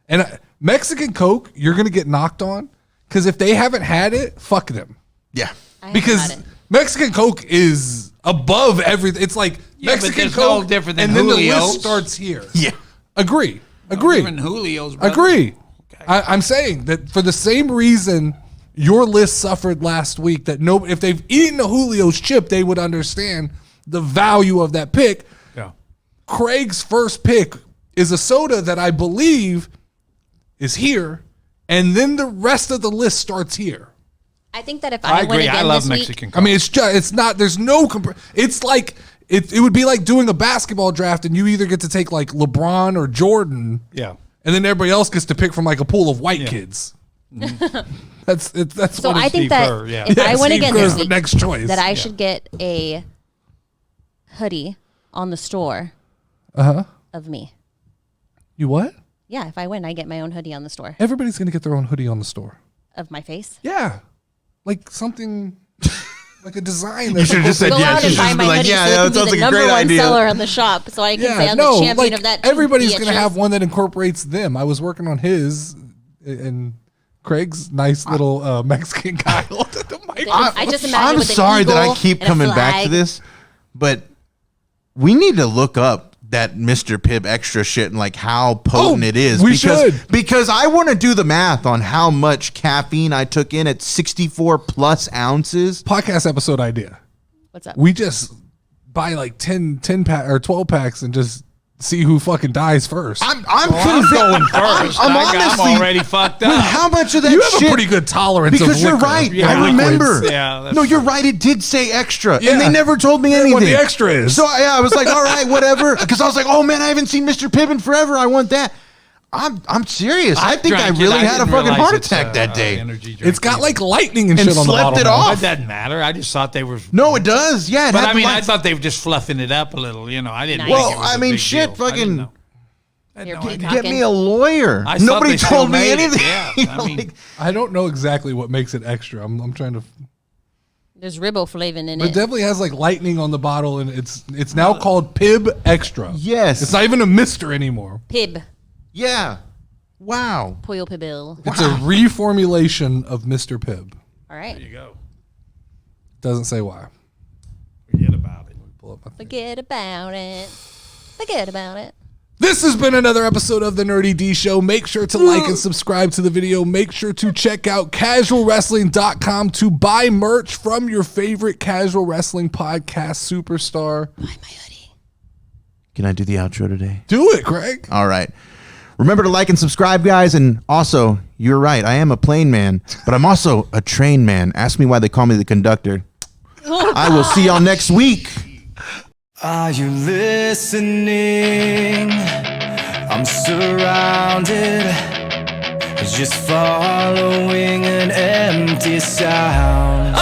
And Mexican Coke, you're going to get knocked on because if they haven't had it, fuck them.
Yeah.
I haven't
Because
had it.
Mexican Coke is above everything. It's like
Yeah, but
Mexican
there's no
Coke,
different than
and then the
Julio's.
list starts here.
Yeah.
Agree.
Even Julio's. Brother.
Agree. I'm saying that for the same reason your list suffered last week, that if they've eaten a Julio's chip, they would understand the value of that pick.
Yeah.
Craig's first pick is a soda that I believe is here, and then the rest of the list starts here.
I think that if
I
I win
agree.
again
I love
this
Mexican
week,
Coke.
I mean, it's not. There's no. It's like it would be like doing a basketball draft, and you either get to take like LeBron or Jordan,
Yeah.
and then everybody else gets to pick from like a pool of white kids. That's
so
what
I
it's.
think
Steve
that
Kerr, yeah.
if I win
Steve
again
Kerr's
this
the
week,
next choice.
that I should get a hoodie on the store of me.
You what?
Yeah, if I win, I get my own hoodie on the store
Everybody's gonna get their own hoodie on the store.
of my face.
Yeah, like something like a design.
You should have just said
Go
yes.
out
You
and
should
buy
just
my
be like,
hoodie
yeah,
so it
that
can
sounds
be
like
the
a great
number one
idea.
seller in the shop, so I can say I'm the champion of that.
everybody's
bitches.
gonna have one that incorporates them. I was working on his, and Craig's nice little Mexican guy holding the mic.
I just imagine
I'm
with an
sorry that I
eagle
keep
and a
coming back to
flag.
this, but we need to look up that Mr. Pibb extra shit and like how potent it is.
We should.
Because I want to do the math on how much caffeine I took in at 64 plus ounces.
Podcast episode idea.
What's up?
We just buy like 10 pack or 12 packs and just see who fucking dies first.
I'm
going first.
I'm
I'm
honestly
already fucked
with
up.
how much of that
you have
shit,
a pretty good tolerance
because
of
you're
liquor.
right.
Yeah,
I remember.
liquids. Yeah, that's
no, you're right. It did say extra,
Yeah.
and they never told me anything.
What the extra is.
So yeah, I was like, all right, whatever. Because I was like, oh man, I haven't seen Mr. Pibb in forever. I want that. I'm serious. I think I
drank it.
really had a
didn't
fucking
realize
heart
it's
attack that day.
energy drink
It's got
either.
like lightning and
And
shit on the
slept
bottle.
it
now.
off.
It doesn't matter. I just thought they were.
No, it does. Yeah, it
But
had
I
the
mean, I
lights.
thought they were just fluffing it up a little. You know, I didn't.
Nice.
think
Well,
it was
I
a
mean,
big
shit,
deal. I didn't
fucking-
know. I had
You're
no
getting
idea.
cocky.
Get me a lawyer.
I thought
Nobody
they still
told me
made it.
anything.
Yeah,
You
I
know,
mean-
like-
I don't know exactly what makes it extra. I'm trying to.
There's riboflavin in
But it
it.
definitely has like lightning on the bottle, and it's now called Pibb Extra.
Yes.
It's not even a Mister anymore.
Pib.
yeah. Wow.
Poyo Pibil.
It's a reformulation of Mr. Pibb.
All right.
There you go.
Doesn't say why.
Forget about it.
Pull up my thing.
Forget about it. Forget about it.
This has been another episode of the Nerdy D Show. Make sure to like and subscribe to the video. Make sure to check out casualwrestling.com to buy merch from your favorite casual wrestling podcast superstar.
Buy my hoodie.
Can I do the outro today?
Do it, Craig.
All right. Remember to like and subscribe, guys. And also, you're right. I am a plane man, but I'm also a train man. Ask me why they call me the conductor. I will see y'all next week.
Are you listening? I'm surrounded, just following an empty sound.